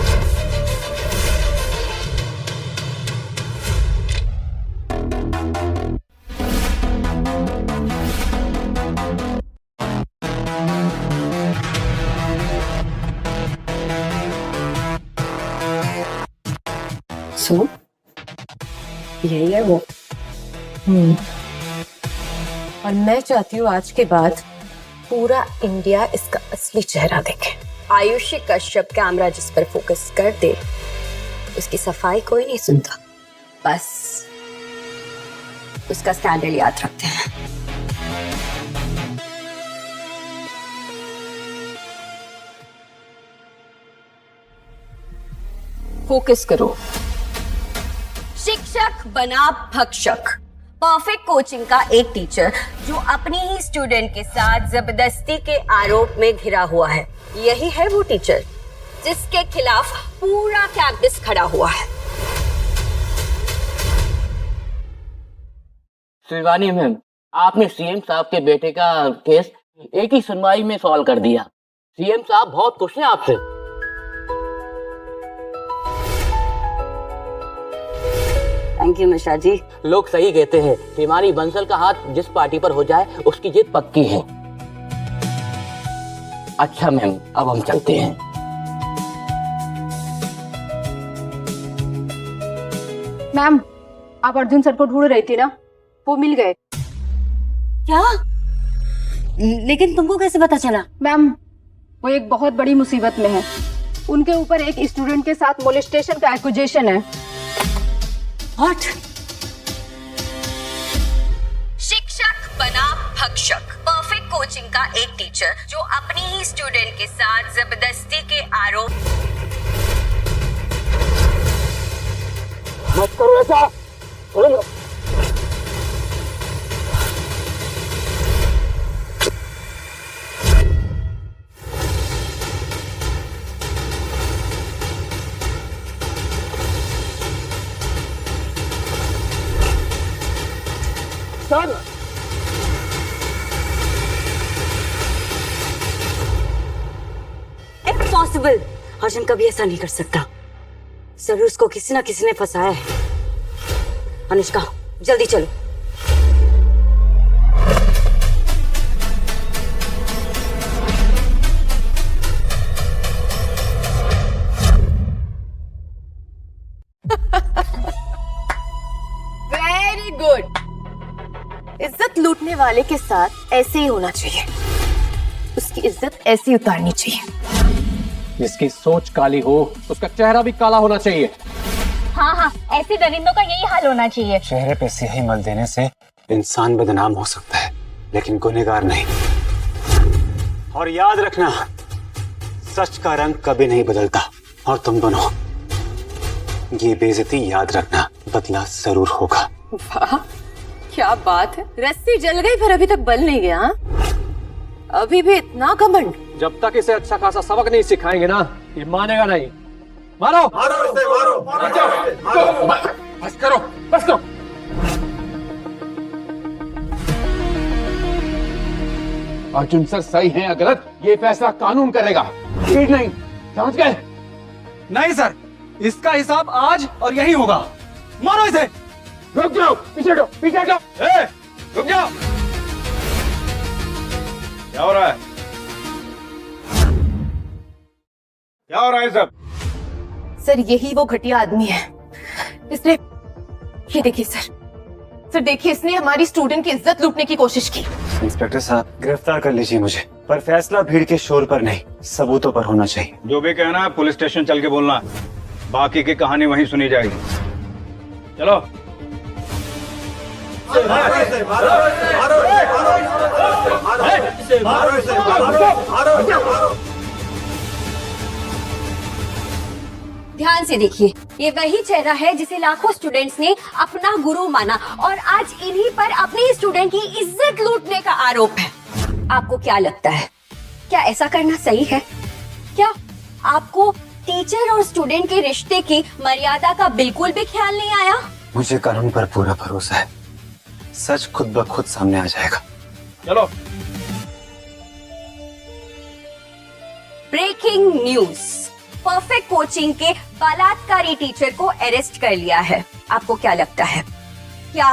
D: यही है वो। और मैं चाहती हूँ आज के बाद पूरा इंडिया इसका असली चेहरा देखे।
A: आयुषी कश्यप कैमरा जिस पर फोकस कर दे उसकी सफाई कोई नहीं सुनता, बस उसका स्टैंडर्ड याद रखते हैं।
D: फोकस करो।
A: शिक्षक बना भक्षक, परफेक्ट कोचिंग का एक टीचर जो अपनी ही स्टूडेंट के साथ जबरदस्ती के आरोप में घिरा हुआ है। यही है वो टीचर जिसके खिलाफ पूरा कैंपस खड़ा हुआ है।
M: शिवानी मैम, आपने सीएम साहब के बेटे का केस एक ही सुनवाई में सॉल्व कर दिया। सीएम साहब बहुत खुश हैं आपसे।
A: Thank you Mishra ji.
M: लोग सही कहते हैं, हिमानी बंसल का हाथ जिस पार्टी पर हो जाए उसकी जीत पक्की है। अच्छा मैम, अब हम चलते हैं।
K: मैम, आप अर्जुन सर को ढूंढ रही थी ना, वो मिल गए।
A: क्या? लेकिन तुमको कैसे पता चला?
K: मैम, वो एक बहुत बड़ी मुसीबत में है। उनके ऊपर एक स्टूडेंट के साथ मोलेस्टेशन का एक्यूजेशन है।
A: What? शिक्षक बना भक्षक, परफेक्ट कोचिंग का एक टीचर जो अपनी ही स्टूडेंट के साथ जबरदस्ती के आरोप।
M: मत करो ऐसा। Sir,
A: impossible. अर्जुन कभी ऐसा नहीं कर सकता। जरूर उसको किसी ना किसी ने फंसाया है। अनुष्का, जल्दी चलो।
D: Very good. इज्जत लूटने वाले के साथ ऐसे ही होना चाहिए, उसकी इज्जत ऐसी उतारनी चाहिए।
F: जिसकी सोच काली हो उसका चेहरा भी काला होना चाहिए।
L: हाँ हाँ, ऐसे दरिंदों का यही हाल होना चाहिए।
C: चेहरे पे स्याही मल देने से इंसान बदनाम हो सकता है, लेकिन गुनहगार नहीं। और याद रखना, सच का रंग कभी नहीं बदलता। और तुम दोनों, ये बेइज्जती याद रखना, बदला जरूर होगा।
D: वाह, क्या बात है। रस्सी जल गई पर अभी तक बल नहीं गया। अभी भी इतना घमंड।
F: जब तक इसे अच्छा खासा सबक नहीं सिखाएंगे ना, ये मानेगा नहीं। मारो
I: मारो इसे, मारो।
G: बस करो, बस करो। अर्जुन सर सही हैं या गलत, ये फैसला कानून करेगा, ठीक नहीं, समझ गए?
H: नहीं सर, इसका हिसाब आज और यही होगा। मारो इसे।
G: रुक जाओ, पीछे हटो, पीछे हटो।
J: रुक जाओ। क्या हो रहा है? क्या हो रहा है सब?
D: सर यही वो घटिया आदमी है। इसने, ये देखिए सर देखिए, इसने हमारी स्टूडेंट की इज्जत लूटने की कोशिश की।
C: इंस्पेक्टर साहब, गिरफ्तार कर लीजिए मुझे, पर फैसला भीड़ के शोर पर नहीं, सबूतों पर होना चाहिए।
J: जो भी कहना है पुलिस स्टेशन चल के बोलना, बाकी की कहानी वहीं सुनी जाएगी। चलो।
A: ध्यान से देखिए, ये वही चेहरा है जिसे लाखों स्टूडेंट्स ने अपना गुरु माना और आज इन्हीं पर अपनी स्टूडेंट की इज्जत लूटने का आरोप है। आपको क्या लगता है, क्या ऐसा करना सही है? क्या आपको टीचर और स्टूडेंट के रिश्ते की मर्यादा का बिल्कुल भी ख्याल नहीं आया?
C: मुझे कानून पर पूरा भरोसा है, सच खुद ब खुद सामने आ जाएगा।
J: चलो।
A: ब्रेकिंग न्यूज, परफेक्ट कोचिंग के बलात्कारी टीचर को अरेस्ट कर लिया है। आपको क्या लगता है, क्या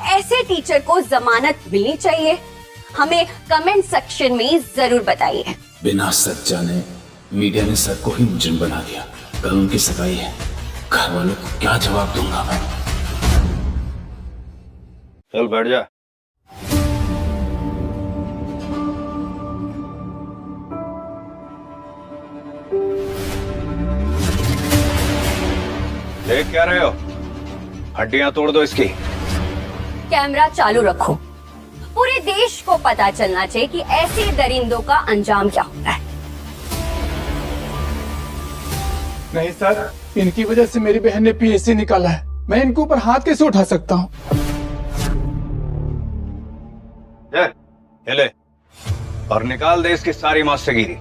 A: ऐसे टीचर को जमानत मिलनी चाहिए? हमें कमेंट सेक्शन में जरूर बताइए।
N: बिना सच जाने मीडिया ने सर को ही मुजरिम बना दिया। कल उनकी सगाई है, घर वालों को क्या जवाब दूंगा मैं?
J: चल बैठ जा। देख क्या रहे हो? हड्डियां तोड़ दो इसकी।
A: कैमरा चालू रखो, पूरे देश को पता चलना चाहिए कि ऐसे दरिंदों का अंजाम क्या होता है।
O: नहीं सर, इनकी वजह से मेरी बहन ने पीएससी निकाला है, मैं इनके ऊपर हाथ कैसे उठा सकता हूँ?
J: ले और निकाल दे इसकी सारी मास्टरगिरी।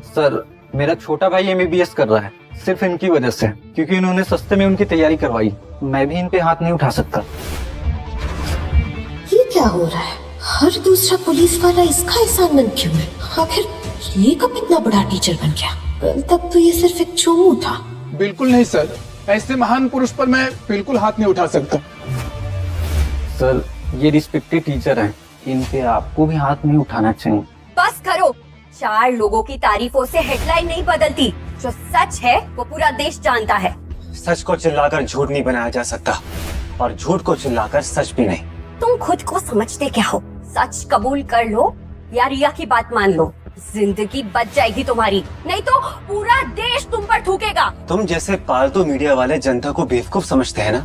H: सर मेरा छोटा भाई एमबीबीएस कर रहा है, सिर्फ इनकी वजह से, क्योंकि इन्होंने सस्ते में उनकी तैयारी करवाई। मैं भी इन पे हाथ नहीं उठा सकता।
P: ये क्या हो रहा है? हर दूसरा पुलिस वाला इसका एहसानमंद क्यों है? आखिर ये कब इतना बड़ा टीचर बन गया? कल तक तो ये सिर्फ एक चोमू था।
O: बिल्कुल नहीं सर, ऐसे महान पुरुष पर मैं बिल्कुल हाथ नहीं उठा सकता।
H: सर ये रिस्पेक्टेड टीचर हैं, इन पे आपको भी हाथ नहीं उठाना चाहिए।
A: बस करो, 4 लोगों की तारीफों से हेडलाइन नहीं बदलती। जो सच है वो पूरा देश जानता है।
C: सच को चिल्लाकर झूठ नहीं बनाया जा सकता, और झूठ को चिल्लाकर सच भी नहीं।
A: तुम खुद को समझते क्या हो? सच कबूल कर लो या रिया की बात मान लो, जिंदगी बच जाएगी तुम्हारी, नहीं तो पूरा देश तुम पर थूकेगा।
C: तुम जैसे पालतू मीडिया वाले जनता को बेवकूफ समझते हैं ना,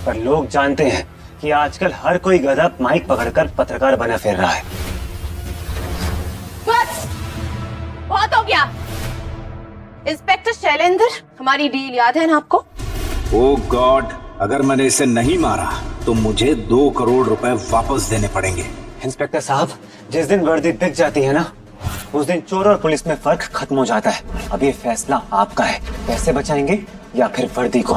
C: पर लोग जानते हैं कि आजकल हर कोई गधा माइक पकड़कर पत्रकार बना फिर रहा है।
D: बस बहुत हो गया। इंस्पेक्टर शैलेंद्र, हमारी डील याद है ना आपको?
N: ओह गॉड, अगर मैंने इसे नहीं मारा तो मुझे 2 करोड़ रुपए वापस देने पड़ेंगे।
C: इंस्पेक्टर साहब, जिस दिन वर्दी बिक जाती है ना, उस दिन चोर और पुलिस में फर्क खत्म हो जाता है। अब ये फैसला आपका है, पैसे बचाएंगे या फिर वर्दी को।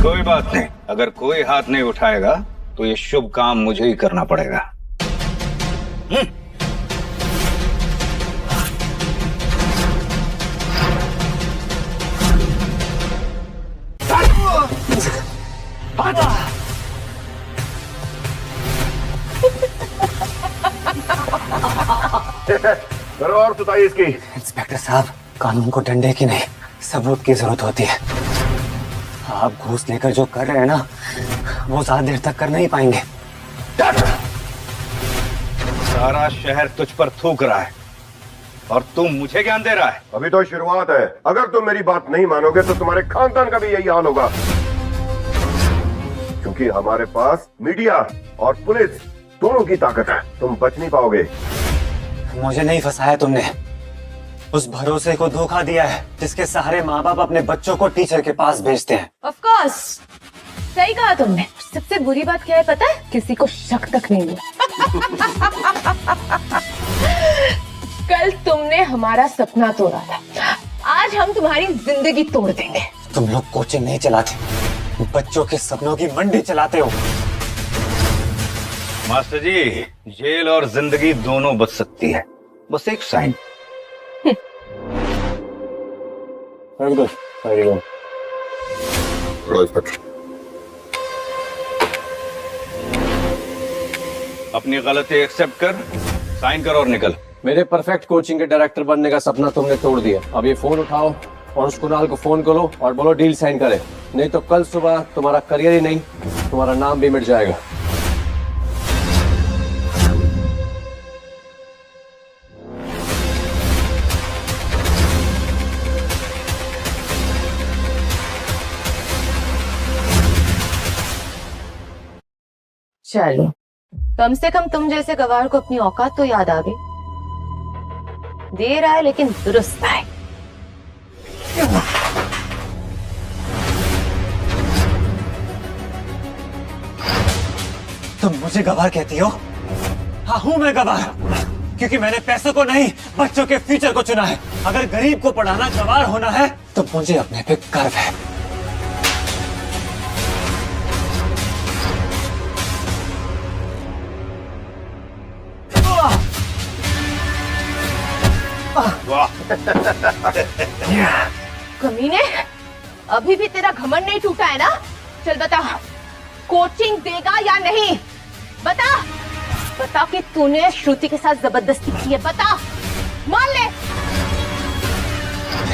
J: कोई बात नहीं, अगर कोई हाथ नहीं उठाएगा तो ये शुभ काम मुझे ही करना पड़ेगा।
I: करो और सुताइए इसकी।
C: इंस्पेक्टर साहब, कानून को डंडे की नहीं, सबूत की जरूरत होती है। आप घूस लेकर जो कर रहे हैं ना, वो ज्यादा देर तक कर नहीं पाएंगे।
J: सारा शहर तुझ पर थूक रहा है और तुम मुझे ज्ञान दे रहा है।
I: अभी तो शुरुआत है, अगर तुम मेरी बात नहीं मानोगे तो तुम्हारे खानदान का भी यही हाल होगा, क्योंकि हमारे पास मीडिया और पुलिस दोनों की ताकत है। तुम बच नहीं पाओगे।
C: मुझे नहीं फंसाया तुमने, उस भरोसे को धोखा दिया है जिसके सहारे माँ बाप अपने बच्चों को टीचर के पास भेजते हैं।
D: ऑफ कोर्स, सही कहा तुमने। सबसे बुरी बात क्या है पता है? किसी को शक तक नहीं हुआ। कल तुमने हमारा सपना तोड़ा था, आज हम तुम्हारी जिंदगी तोड़ देंगे।
C: तुम लोग कोचिंग नहीं चलाते, बच्चों के सपनों की मंडी चलाते हो।
Q: मास्टर जी, जेल और जिंदगी दोनों बच सकती है, बस एक साइन। अपनी गलती एक्सेप्ट कर, साइन कर और निकल।
F: मेरे परफेक्ट कोचिंग के डायरेक्टर बनने का सपना तुमने तोड़ दिया। अब ये फोन उठाओ और उस कुणाल को फोन करो और बोलो डील साइन करे, नहीं तो कल सुबह तुम्हारा करियर ही नहीं, तुम्हारा नाम भी मिट जाएगा।
D: चलो, कम से कम तुम जैसे गवार को अपनी औकात तो याद आ गई। देर आए लेकिन दुरुस्त आए।
H: तुम मुझे गवार कहती हो? हाँ, हूं मैं गवार, क्योंकि मैंने पैसों को नहीं बच्चों के फ्यूचर को चुना है। अगर गरीब को पढ़ाना गवार होना है तो मुझे अपने पे गर्व है।
D: कमीने, अभी भी तेरा घमंड नहीं टूटा है ना? चल बता, कोचिंग देगा या नहीं? बता, बता कि तूने श्रुति के साथ जबरदस्ती की है। बता, मान ले।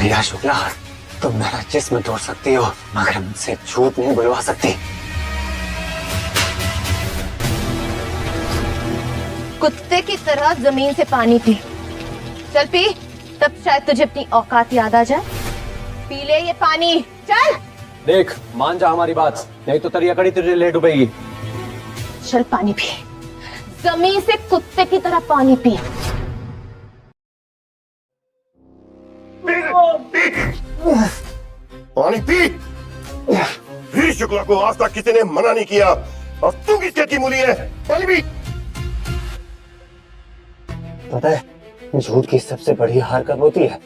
H: रिया शुक्ला, तुम मेरा जिस्म तोड़ सकती हो मगर मुझसे झूठ नहीं बुलवा सकती।
D: कुत्ते की तरह जमीन से पानी पी। चल पी, तब शायद तुझे अपनी औकात याद आ जाए। पी ले ये पानी, चल।
F: देख, मान जा हमारी बात, नहीं तो तेरी अकड़ी तुझे ले डूबेगी।
D: चल पानी पी, जमीन से कुत्ते की तरह पानी पी।
I: पानी पी। वीर शुक्ला को आज तक किसी ने मना नहीं किया और तू किसके की मूली है? पानी पी।
H: पता है, झूठ की सबसे बड़ी हार कब होती है?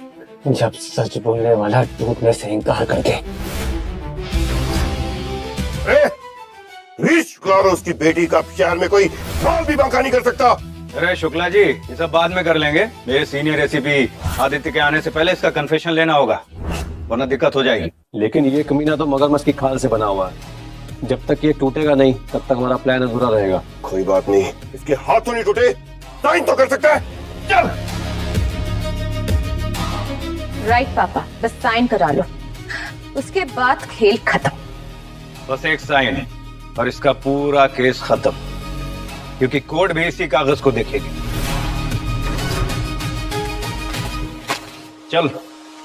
H: जब सच बोलने वाला टूटने से इनकार कर दे।
I: वीर शुक्ला और उसकी बेटी का शहर में कोई बाल भी बांका नहीं कर सकता।
Q: अरे शुक्ला जी, ये सब बाद में कर लेंगे। मेरे सीनियर एसीपी आदित्य के आने से पहले इसका कन्फेशन लेना होगा, वरना दिक्कत हो जाएगी।
F: लेकिन ये कमीना तो मगरमच्छ की खाल से बना हुआ है, जब तक ये टूटेगा नहीं तब तक हमारा प्लान अधूरा रहेगा।
I: कोई बात नहीं, इसके हाथ तो नहीं टूटे, साइन तो कर सकता है। चल।
D: राइट पापा, बस साइन करा लो, उसके बाद खेल खत्म।
Q: बस एक साइन और इसका पूरा केस खत्म, क्योंकि कोर्ट भी इसी कागज को देखेगी। चल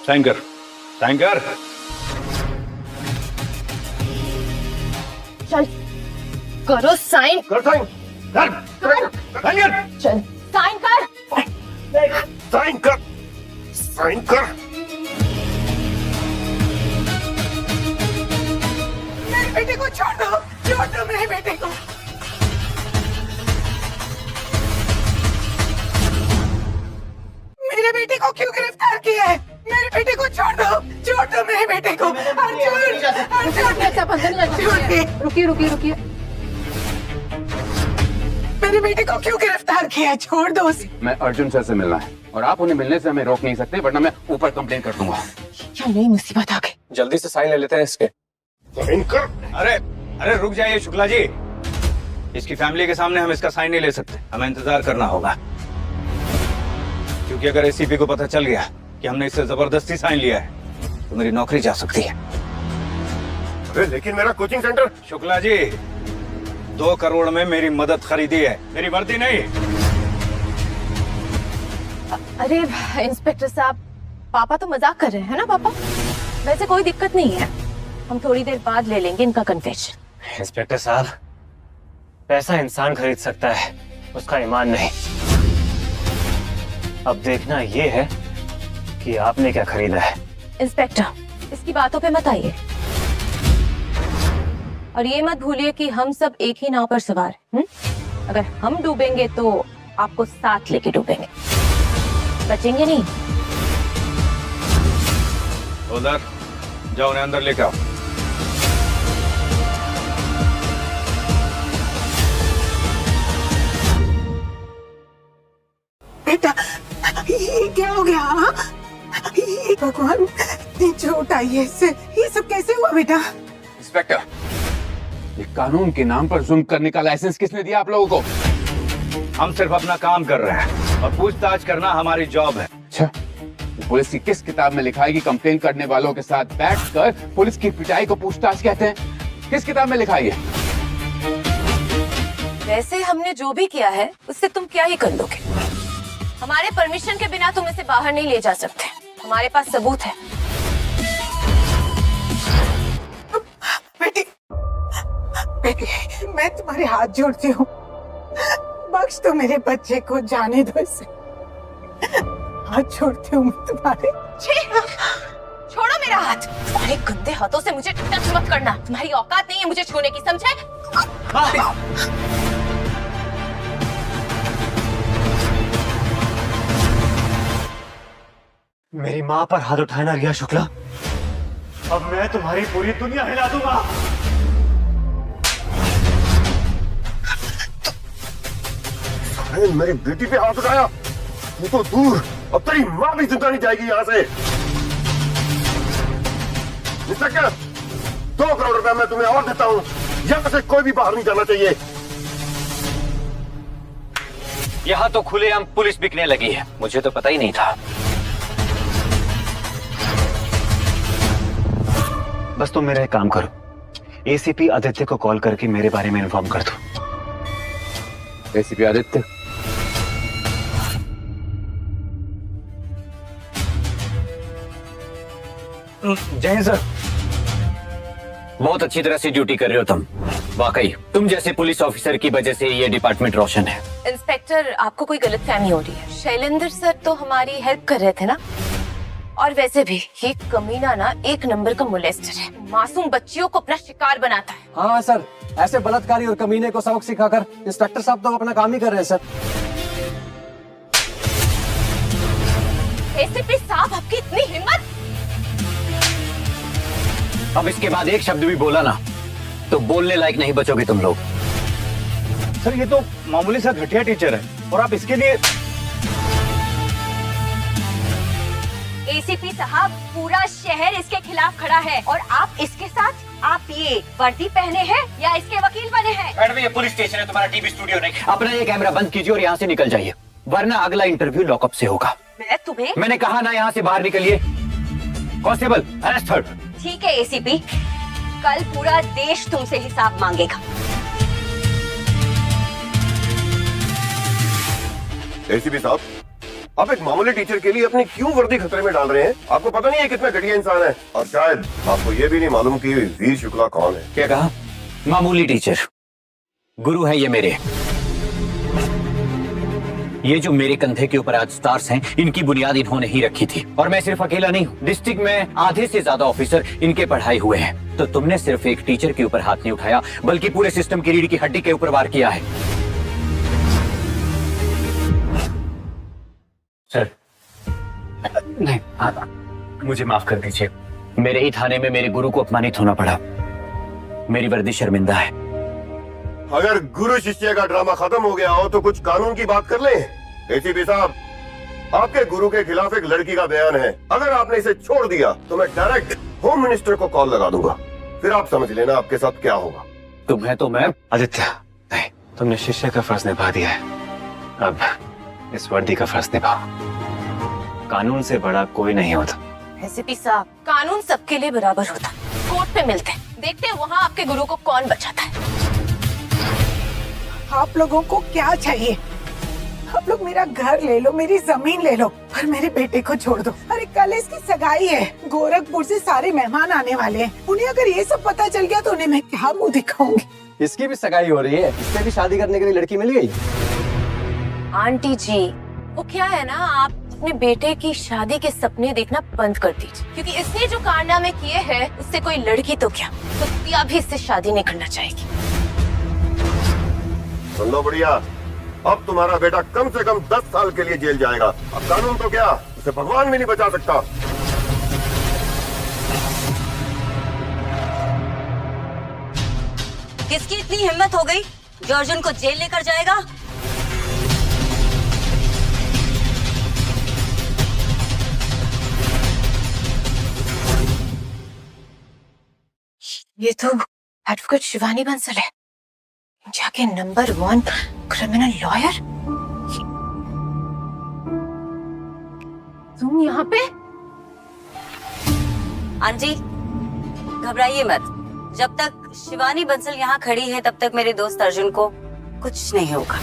Q: साइन कर, साइन कर।
D: चल करो साइन।
I: कर साइन, कर,
D: कर,
I: साइन कर।
D: चल साइन कर,
I: साइन कर, साइन कर।
K: मेरे बेटे को छोड़ दो मेरे बेटे को। मेरे बेटे को क्यों गिरफ्तार किया है? मेरे बेटे को छोड़ दो मेरे बेटे को।
D: रुकिए।
K: मेरे बेटे को क्यों गिरफ्तार किया है? छोड़ दो उसे।
G: मैं अर्जुन सर से मिलना है और आप उन्हें मिलने से हमें रोक नहीं सकते, वरना मैं ऊपर कंप्लेन कर दूंगा।
K: क्या नई मुसीबत आ गई?
F: जल्दी से साइन ले लेते हैं इसके।
I: साइन कर।
Q: अरे रुक जाइए शुक्ला जी, इसकी फैमिली के सामने हम इसका साइन नहीं ले सकते, हमें इंतजार करना होगा। क्योंकि अगर एसीपी को पता चल गया कि हमने इससे जबरदस्ती साइन लिया है तो मेरी नौकरी जा सकती है।
I: अरे लेकिन मेरा कोचिंग सेंटर।
Q: शुक्ला जी, 2 करोड़ में मेरी मदद खरीदी है, मेरी वर्दी नहीं।
D: अरे इंस्पेक्टर साहब, पापा तो मजाक कर रहे हैं ना पापा? वैसे कोई दिक्कत नहीं है, हम थोड़ी देर बाद ले लेंगे इनका कन्फेशन।
H: इंस्पेक्टर साहब, पैसा इंसान खरीद सकता है, उसका ईमान नहीं। अब देखना ये है कि आपने क्या खरीदा है।
D: इंस्पेक्टर, इसकी बातों पे मत आइए और ये मत भूलिए कि हम सब एक ही नाव पर सवार हैं। अगर हम डूबेंगे तो आपको साथ लेके डूबेंगे, बचेंगे नहीं।
Q: उधर जाओ, उन्हें अंदर लेके आओ।
K: बेटा ये क्या हो गया? हाँ? ये भगवान इतनी चोट आई है इससे, ये सब कैसे हुआ बेटा?
G: इंस्पेक्टर, ये कानून के नाम पर जुल्म करने का लाइसेंस किसने दिया आप लोगों को?
Q: हम सिर्फ अपना काम कर रहे हैं और पूछताछ करना हमारी जॉब है।
G: अच्छा, पुलिस की किस किताब में लिखा है कि कंप्लेन करने वालों के साथ बैठकर पुलिस की पिटाई को पूछताछ कहते हैं? किस किताब में लिखा है?
D: वैसे हमने जो भी किया है उससे तुम क्या ही कर लोगे? हमारे परमिशन के बिना तुम इसे बाहर नहीं ले जा सकते, हमारे पास सबूत है।
K: बेटी, बेटी, मैं तुम्हारे हाथ जोड़ती हूँ, बख्श तो मेरे बच्चे को, जाने दो इसे। हाथ जोड़ती हूँ मैं तुम्हारे।
D: छोड़ो मेरा हाथ, तुम्हारे गंदे हाथों से मुझे टच मत करना, तुम्हारी औकात नहीं है मुझे छूने की, समझे?
H: मेरी माँ पर हाथ उठाए ना रिया शुक्ला, अब मैं तुम्हारी पूरी दुनिया हिला दूंगा।
I: अरे मेरी बेटी पे हाथ उठाया, तू तो दूर, अब तेरी माँ भी जिंदा नहीं जाएगी यहाँ से। इंस्पेक्टर, 2 करोड़ रुपए मैं तुम्हें और देता हूँ, यहाँ से कोई भी बाहर नहीं जाना चाहिए।
Q: यहाँ तो खुलेआम पुलिस बिकने लगी है, मुझे तो पता ही नहीं था। बस तुम मेरा एक काम करो, एसीपी आदित्य को कॉल करके मेरे बारे में इन्फॉर्म कर दो।
G: एसीपी आदित्य?
Q: जय हिंद सर। बहुत अच्छी तरह से ड्यूटी कर रहे हो तुम, वाकई तुम जैसे पुलिस ऑफिसर की वजह से ये डिपार्टमेंट रोशन है।
D: इंस्पेक्टर, आपको कोई गलतफहमी हो रही है। शैलेंद्र सर तो हमारी हेल्प कर रहे थे ना, और वैसे भी ये कमीना ना 1 नंबर का मोलेस्टर है, मासूम बच्चियों को अपना शिकार बनाता है।
F: हाँ सर, ऐसे बलात्कारी और कमीने को सबक सिखाकर इंस्पेक्टर साहब तो अपना काम ही कर रहे हैं सर।
D: एसीपी साहब, आपकी इतनी हिम्मत!
Q: अब इसके बाद एक शब्द भी बोला ना तो बोलने लायक नहीं बचोगे तुम लोग। सर ये तो मामूली सा घटिया टीचर है और आप इसके लिए।
A: एसीपी साहब, पूरा शहर इसके खिलाफ खड़ा है और आप इसके साथ, आप ये वर्दी पहने हैं या इसके वकील बने हैं?
Q: मैडम ये पुलिस स्टेशन है, तुम्हारा टीवी स्टूडियो नहीं। अपना ये कैमरा बंद कीजिए और यहाँ से निकल जाइए, वरना अगला इंटरव्यू लॉकअप से होगा। मैंने कहा ना, यहाँ से बाहर निकलिए। कांस्टेबल, अरेस्ट हर।
A: ठीक है एसीपी, कल पूरा देश तुमसे हिसाब मांगेगा।
I: एसीपी साहब, आप एक मामूली टीचर के लिए अपनी क्यों वर्दी खतरे में डाल रहे हैं? आपको पता नहीं है कितना घटिया इंसान है, और शायद आपको ये भी नहीं मालूम कि वीर शुक्ला कौन है।
Q: क्या कहा? मामूली टीचर? गुरु है ये मेरे। ये जो मेरे कंधे के ऊपर आज स्टार्स हैं, इनकी बुनियाद इन्होंने ही रखी थी। और मैं सिर्फ अकेला नहीं हूँ, डिस्ट्रिक्ट में आधे से ज्यादा ऑफिसर इनके पढ़ाए हुए हैं। तो तुमने सिर्फ एक टीचर के ऊपर हाथ नहीं उठाया, बल्कि पूरे सिस्टम की रीढ़ की हड्डी के ऊपर वार किया है। सर नहीं, मुझे माफ कर दीजिए। मेरे ही थाने में मेरे गुरु को अपमानित होना पड़ा, मेरी वर्दी शर्मिंदा है।
I: अगर गुरु शिष्य का ड्रामा खत्म हो गया हो तो कुछ कानून की बात कर लें। एसीपी साहब, आपके गुरु के खिलाफ एक लड़की का बयान है, अगर आपने इसे छोड़ दिया तो मैं डायरेक्ट होम मिनिस्टर को कॉल लगा दूंगा, फिर आप समझ लेना आपके साथ क्या होगा।
Q: तुम्हें तो मैं।
C: आदित्य, नहीं, तुमने शिष्य का फर्ज निभा दिया है, अब इस वर्दी का फर्ज निभाओ। कानून से बड़ा कोई नहीं होता।
D: एसीपी साहब, कानून सबके लिए बराबर होता। कोर्ट पे मिलते हैं, देखते हैं वहाँ आपके गुरु को कौन बचाता है।
K: आप लोगों को क्या चाहिए? आप लोग मेरा घर ले लो, मेरी जमीन ले लो, पर मेरे बेटे को छोड़ दो। अरे कल इसकी सगाई है, गोरखपुर से सारे मेहमान आने वाले हैं, उन्हें अगर ये सब पता चल गया तो उन्हें मैं क्या मुंह दिखाऊंगी?
F: इसकी भी सगाई हो रही है, इससे भी शादी करने के लिए लड़की मिल गई।
D: आंटी जी, वो क्या है ना, आप अपने बेटे की शादी के सपने देखना बंद कर दीजिए, क्योंकि इसने जो कारनामे किए हैं उससे कोई लड़की तो क्या, कुत्तियाँ भी इससे शादी नहीं करना चाहेगी।
I: सुन लो बढ़िया, अब तुम्हारा बेटा कम से कम 10 साल के लिए जेल जाएगा। अब कानून तो क्या, उसे भगवान भी नहीं बचा सकता।
A: किसकी इतनी हिम्मत हो गई जो अर्जुन को जेल लेकर जाएगा?
D: ये तो एडवोकेट शिवानी बंसल है, इंडिया के नंबर 1 क्रिमिनल लॉयर। तुम यहाँ पे?
A: आंटी घबराइए मत, जब तक शिवानी बंसल यहाँ खड़ी है तब तक मेरे दोस्त अर्जुन को कुछ नहीं होगा।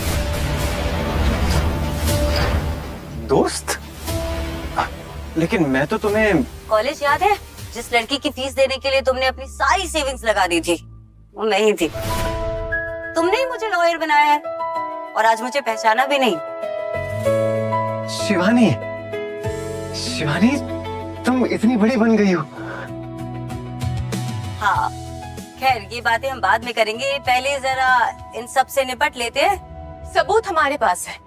C: दोस्त? लेकिन मैं तो तुम्हें...
A: कॉलेज याद है, जिस लड़की की फीस देने के लिए तुमने अपनी सारी सेविंग्स लगा दी थी, वो मैं ही थी। तुमने ही मुझे लॉयर बनाया है और आज मुझे पहचाना भी नहीं।
C: शिवानी, शिवानी तुम इतनी बड़ी बन गई हो।
A: हाँ, खैर ये बातें हम बाद में करेंगे, पहले जरा इन सब से निपट लेते हैं।
D: सबूत हमारे पास है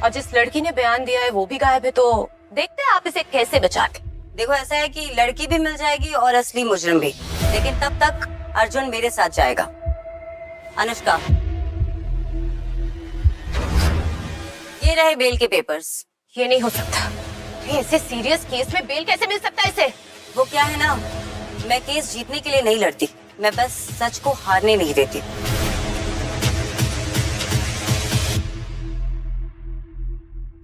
D: और जिस लड़की ने बयान दिया है वो भी गायब है, तो देखते हैं आप इसे कैसे बचाते।
A: देखो ऐसा है कि लड़की भी मिल जाएगी और असली मुजरिम भी, लेकिन तब तक अर्जुन मेरे साथ जाएगा। अनुष्का, ये रहे बेल के पेपर्स।
D: ये नहीं हो सकता, ऐसे सीरियस केस में बेल कैसे मिल सकता है इसे?
A: वो क्या है ना, मैं केस जीतने के लिए नहीं लड़ती, मैं बस सच को हारने नहीं देती।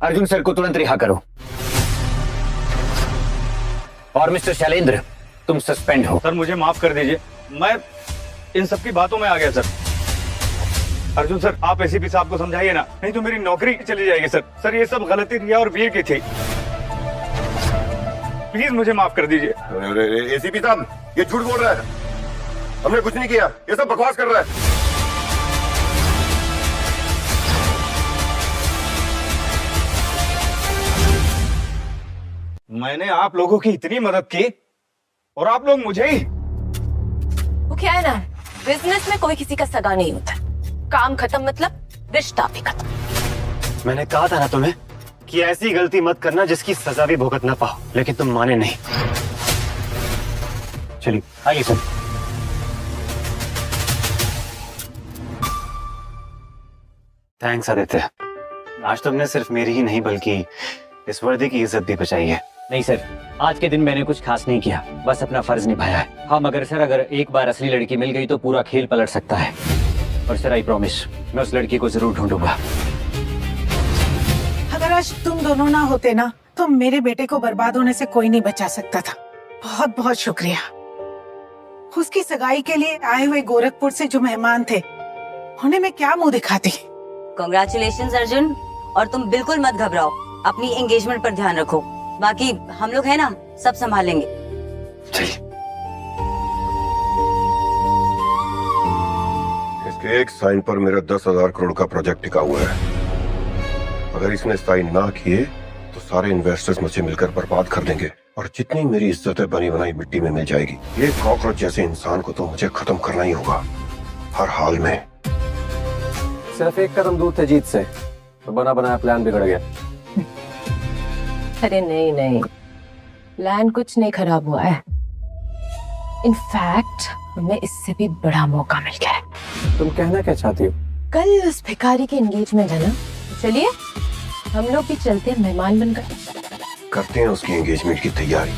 Q: अर्जुन सर को तुरंत रिहा करो और मिस्टर शैलेंद्र तुम सस्पेंड हो।
H: सर मुझे माफ कर दीजिए, मैं इन सब की बातों में आ गया सर। अर्जुन सर आप एसीपी साहब को समझाइए ना, नहीं तो मेरी नौकरी चली जाएगी सर। सर ये सब गलती रिया और वीर की थी, प्लीज मुझे माफ कर दीजिए।
I: एसीपी साहब ये झूठ बोल रहा है, हमने कुछ नहीं किया, ये सब बकवास कर रहा है।
H: मैंने आप लोगों की इतनी मदद की और आप लोग मुझे ही।
D: वो क्या है ना, बिजनेस में कोई किसी का सगा नहीं होता, काम खत्म मतलब रिश्ता भी खत्म।
C: मैंने कहा था ना तुम्हें कि ऐसी गलती मत करना जिसकी सजा भी भुगत ना पाओ, लेकिन तुम माने नहीं। चलिए आइए सर। थैंक्स आदित्य, आज तुमने सिर्फ मेरी ही नहीं बल्कि इस वर्दी की इज्जत भी बचाई है।
Q: नहीं सर, आज के दिन मैंने कुछ खास नहीं किया, बस अपना फर्ज निभाया है। हाँ मगर सर अगर एक बार असली लड़की मिल गई तो पूरा खेल पलट सकता है। और सर आई प्रॉमिस मैं उस लड़की को जरूर ढूंढूंगा।
K: अगर आज तुम दोनों ना होते ना तो मेरे बेटे को बर्बाद होने से कोई नहीं बचा सकता था। बहुत बहुत शुक्रिया। उसकी सगाई के लिए आए हुए गोरखपुर से जो मेहमान थे उन्हें मैं क्या मुंह दिखाती।
A: कांग्रेचुलेशंस अर्जुन, और तुम बिल्कुल मत घबराओ, अपनी एंगेजमेंट पर ध्यान रखो, बाकी हम लोग है ना सब संभाल लेंगे।
I: इसके एक साइन पर मेरा 10,000 करोड़ का प्रोजेक्ट टिका हुआ है। अगर इसने साइन ना किए तो सारे इन्वेस्टर्स मुझे मिलकर बर्बाद कर देंगे और जितनी मेरी इज्जत है बनी बनाई मिट्टी में मिल जाएगी। ये कॉकरोच जैसे इंसान को तो मुझे खत्म करना ही होगा हर हाल में।
F: सिर्फ एक कदम दूर थे जीत से तो बना बनाया प्लान बिगड़ गया।
D: अरे नहीं नहीं, प्लान कुछ नहीं खराब हुआ है, इनफैक्ट हमें इससे भी बड़ा मौका मिल गया है।
F: तुम कहना क्या चाहती हो?
D: कल उस भिखारी की एंगेजमेंट है ना, चलिए हम लोग भी चलते हैं मेहमान बनकर।
I: करते हैं उसकी एंगेजमेंट की तैयारी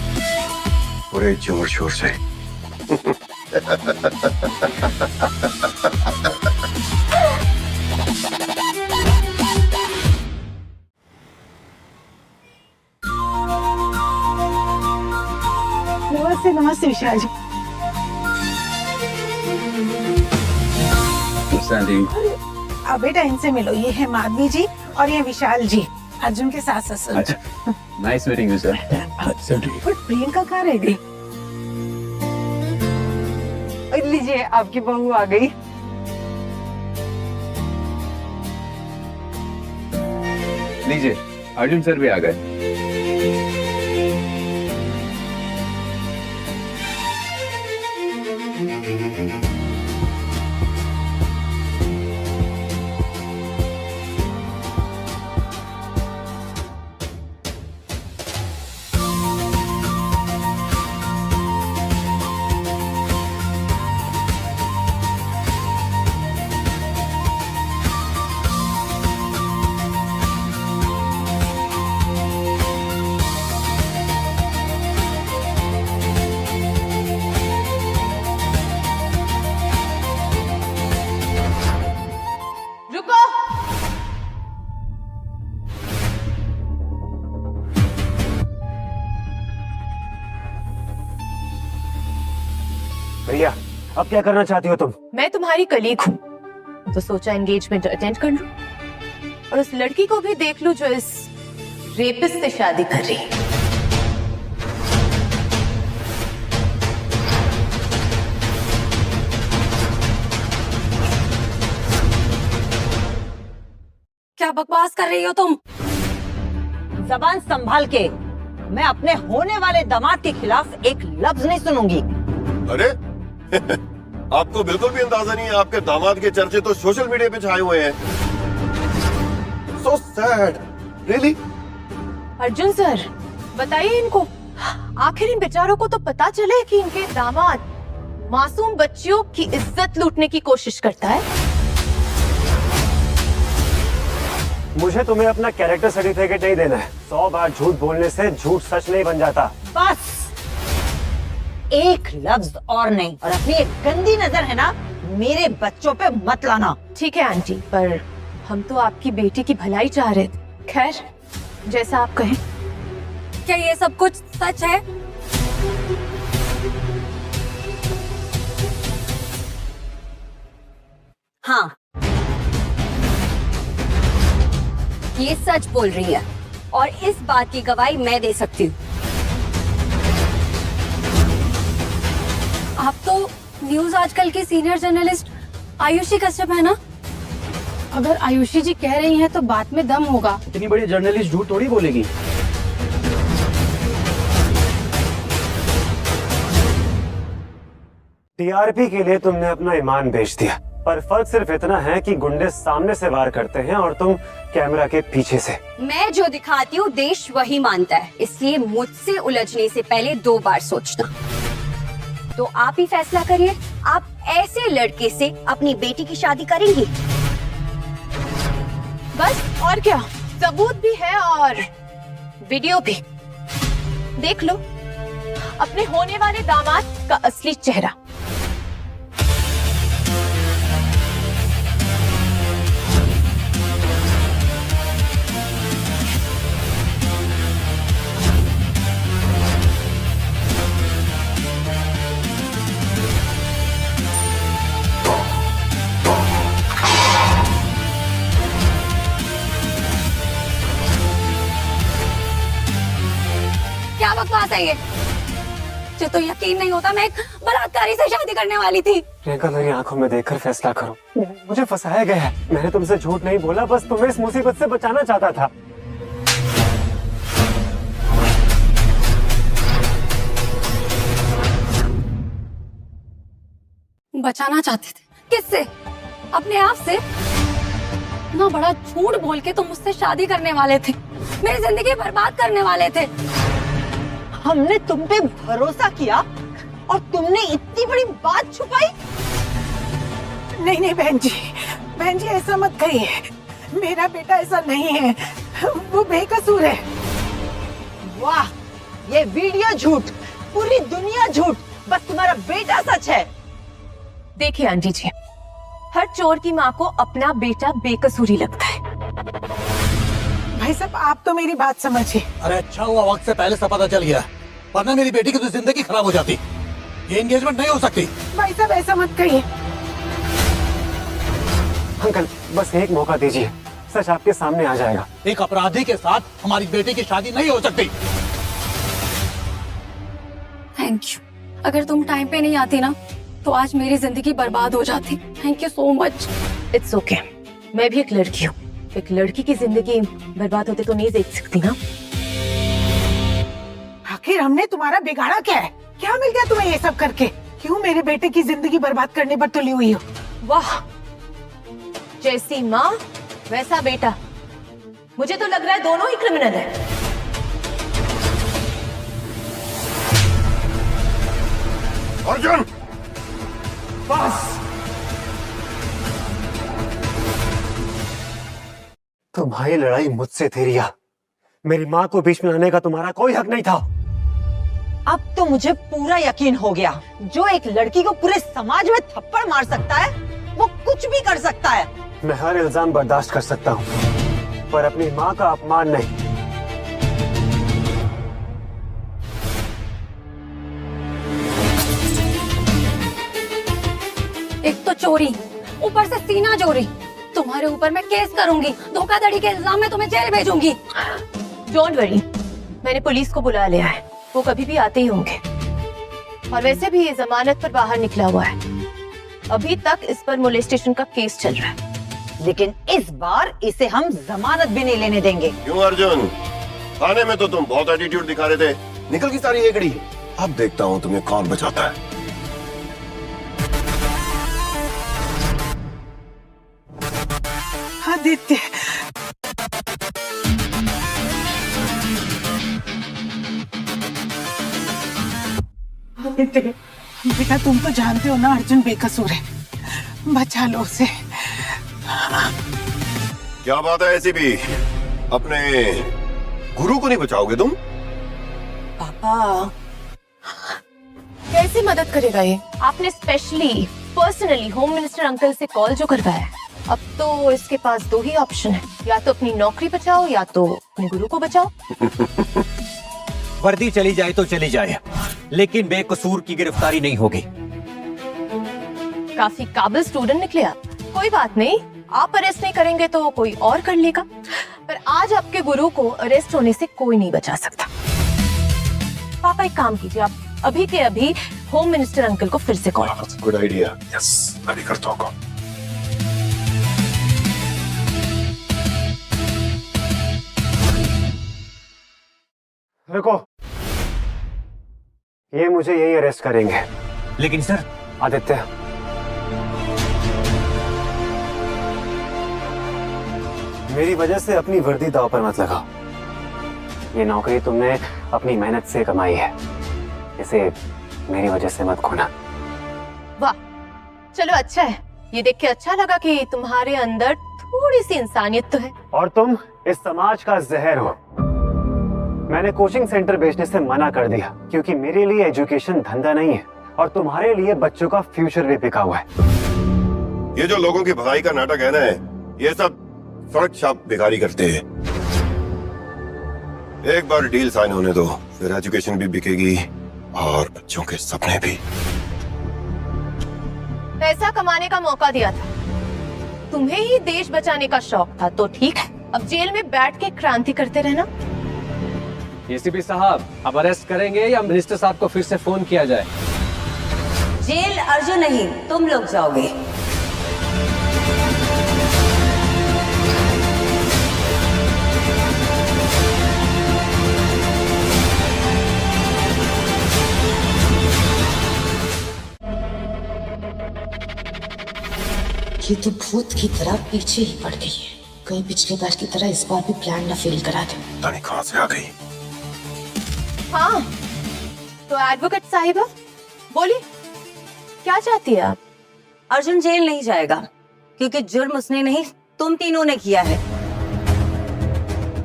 I: पूरे जोर शोर से।
K: नमस्ते नमस्ते विशाल जी। अब बेटा इनसे मिलो, ये है माधवी जी और ये विशाल जी, अर्जुन के सास ससुर।
N: अच्छा, nice meeting you sir.
K: But Priyanka कहाँ रह गई? लीजिए आपकी बहू आ गई।
G: लीजिए अर्जुन सर भी आ गए।
C: रिया, अब क्या करना चाहती हो तुम?
D: मैं तुम्हारी कलीग हूँ, तो सोचा एंगेजमेंट अटेंड कर लूं और उस लड़की को भी देख लूं जो इस रेपिस्ट से शादी कर रही है।
A: क्या बकवास कर रही हो तुम?
R: जबान संभाल के, मैं अपने होने वाले दामाद के खिलाफ एक लफ्ज नहीं सुनूंगी।
I: अरे आपको बिल्कुल भी अंदाजा नहीं है, आपके दामाद के चर्चे तो सोशल मीडिया पे छाए हुए हैं। So sad, really?
D: Arjun sir, बताइए इनको, आखिर इन बेचारों को तो पता चले कि इनके दामाद मासूम बच्चियों की इज्जत लूटने की कोशिश करता है।
C: मुझे तुम्हें अपना कैरेक्टर सर्टिफिकेट नहीं देना है। 100 बार झूठ बोलने से झूठ सच नहीं बन जाता।
R: बस एक लफ्ज और नहीं, और अपनी एक गंदी नजर है ना मेरे बच्चों पे मत लाना।
D: ठीक है आंटी, पर हम तो आपकी बेटी की भलाई चाह रहे थे। खैर, जैसा आप कहें।
A: क्या ये सब कुछ सच है? हाँ, ये सच बोल रही है और इस बात की गवाही मैं दे सकती हूँ। आप तो न्यूज आजकल की सीनियर जर्नलिस्ट आयुषी कश्यप है ना?
S: अगर आयुषी जी कह रही हैं तो बात में दम होगा।
C: इतनी बड़ी जर्नलिस्ट झूठ थोड़ी बोलेगी। टीआरपी के लिए तुमने अपना ईमान बेच दिया, पर फर्क सिर्फ इतना है कि गुंडे सामने से वार करते हैं और तुम कैमरा के पीछे से।
A: मैं जो दिखाती हूँ देश वही मानता है, इसलिए मुझसे उलझने से पहले 2 बार सोचना। तो आप ही फैसला करिए, आप ऐसे लड़के से अपनी बेटी की शादी करेंगी?
D: बस और क्या, सबूत भी है और वीडियो भी। देख लो अपने होने वाले दामाद का असली चेहरा।
A: क्या बकवास है ये? मुझे तो यकीन नहीं होता, मैं एक बलात्कारी से शादी करने वाली थी।
C: प्रियंका, मेरी आंखों में देखकर फैसला करो। मुझे फंसाया गया है। मैंने तुमसे झूठ नहीं बोला, बस तुम्हें इस मुसीबत से बचाना चाहता था।
A: बचाना चाहते थे? किससे? अपने आप से? ना बड़ा झूठ बोल के तुम मुझसे शादी करने वाले थे, मेरी जिंदगी बर्बाद करने वाले थे।
R: हमने तुम पे भरोसा किया और तुमने इतनी बड़ी बात छुपाई।
K: नहीं नहीं बहन जी ऐसा मत कहिए, मेरा बेटा ऐसा नहीं है, वो बेकसूर है।
R: वाह, ये वीडियो झूठ, पूरी दुनिया झूठ, बस तुम्हारा बेटा सच है।
D: देखिए आंटी जी, हर चोर की माँ को अपना बेटा बेकसूर ही लगता है।
K: भाई साहब, आप तो मेरी बात समझिए।
T: अरे अच्छा हुआ वक्त से पहले से पता चल गया, वरना मेरी बेटी की तो जिंदगी खराब हो जाती। ये एंगेजमेंट नहीं हो सकती।
K: भाई साहब ऐसा मत कहिए।
C: अंकल, बस एक मौका दीजिए, सच आपके सामने आ जाएगा।
T: एक अपराधी के साथ हमारी बेटी की शादी नहीं हो सकती।
A: थैंक यू, अगर तुम टाइम पे नहीं आती ना तो आज मेरी जिंदगी बर्बाद हो जाती। Thank you so much.
D: It's okay, मैं भी एक लड़की हूँ, एक लड़की की जिंदगी बर्बाद होते तो नहीं देख सकती ना।
K: आखिर हमने तुम्हारा बिगाड़ा क्या है? क्या मिल गया तुम्हें ये सब करके? क्यों मेरे बेटे की जिंदगी बर्बाद करने पर तुली हुई हो?
D: वाह, जैसी माँ वैसा बेटा। मुझे तो लग रहा है दोनों ही क्रिमिनल हैं।
I: अर्जुन,
C: बस। तुम्हारी लड़ाई मुझसे थी रिया, मेरी माँ को बीच में लाने का तुम्हारा कोई हक नहीं था।
R: अब तो मुझे पूरा यकीन हो गया, जो एक लड़की को पूरे समाज में थप्पड़ मार सकता है वो कुछ भी कर सकता है।
C: मैं हर इल्जाम बर्दाश्त कर सकता हूँ, पर अपनी माँ का अपमान नहीं।
L: चोरी, ऊपर से सीना चोरी। तुम्हारे ऊपर मैं केस करूंगी, धोखाधड़ी के इल्जाम में तुम्हें जेल भेजूंगी।
D: डोंट वरी, मैंने पुलिस को बुला लिया है, वो कभी भी आते ही होंगे। और वैसे भी ये जमानत पर बाहर निकला हुआ है, अभी तक इस पर मोलेस्टेशन का केस चल रहा है।
R: लेकिन इस बार इसे हम जमानत भी नहीं लेने देंगे।
I: क्यों अर्जुन? थाने में तो तुम बहुत एटीट्यूड दिखा रहे थे, निकल की सारी हेकड़ी। अब देखता हूँ तुम्हें कौन बचाता है।
K: आदित्य, बेटा तुम तो जानते हो ना अर्जुन बेकसूर है, बचा लो उसे।
I: क्या बात है ऐसी भी? अपने गुरु को नहीं बचाओगे तुम?
D: पापा कैसे मदद करेगा ये? आपने specially personally home minister uncle से कॉल जो करवाया है। अब तो इसके पास दो ही ऑप्शन है, या तो अपनी नौकरी बचाओ या तो अपने गुरु को बचाओ।
Q: वर्दी चली जाए तो चली जाए, लेकिन बेकसूर की गिरफ्तारी नहीं होगी।
D: काफी काबिल स्टूडेंट निकले आप। कोई बात नहीं, आप अरेस्ट नहीं करेंगे तो कोई और कर लेगा, पर आज आपके गुरु को अरेस्ट होने से कोई नहीं बचा सकता। पापा एक काम कीजिए, आप अभी के अभी होम मिनिस्टर अंकल को फिर से कॉल कीजिए।
I: Good idea. यस, मैं भी करता हूँ।
C: रुको, ये मुझे यही अरेस्ट करेंगे।
Q: लेकिन सर,
C: आदित्य, मेरी वजह से अपनी वर्दी दांव पर मत लगाओ। ये नौकरी तुमने अपनी मेहनत से कमाई है, इसे मेरी वजह से मत खोना।
D: वाह, चलो अच्छा है, ये देख के अच्छा लगा कि तुम्हारे अंदर थोड़ी सी इंसानियत तो है।
C: और तुम इस समाज का जहर हो। मैंने कोचिंग सेंटर बेचने से मना कर दिया, क्योंकि मेरे लिए एजुकेशन धंधा नहीं है और तुम्हारे लिए बच्चों का फ्यूचर भी बिका हुआ है।
I: ये जो लोगों की भलाई का नाटक है ना, ये सब सड़क छाप बेकारी करते हैं। एक बार डील साइन होने दो, फिर एजुकेशन भी बिकेगी और बच्चों के सपने भी।
D: पैसा कमाने का मौका दिया था, तुम्हें ही देश बचाने का शौक था तो ठीक है, अब जेल में बैठ के क्रांति करते रहना।
F: एसीपी साहब, अब अरेस्ट करेंगे या मिनिस्टर साहब को फिर से फोन किया जाए?
U: जेल अर्जुन नहीं, तुम लोग जाओगे।
P: ये तो भूत की तरह पीछे ही पड़ गई है, कहीं पिछले बार की तरह इस बार भी प्लान न फेल करा दे।
I: पता नहीं कहां से आ गई।
D: हाँ, तो एडवोकेट साहिबा बोलिए, क्या चाहती है आप?
U: अर्जुन जेल नहीं जाएगा, क्योंकि जुर्म उसने नहीं, तुम तीनों ने किया है।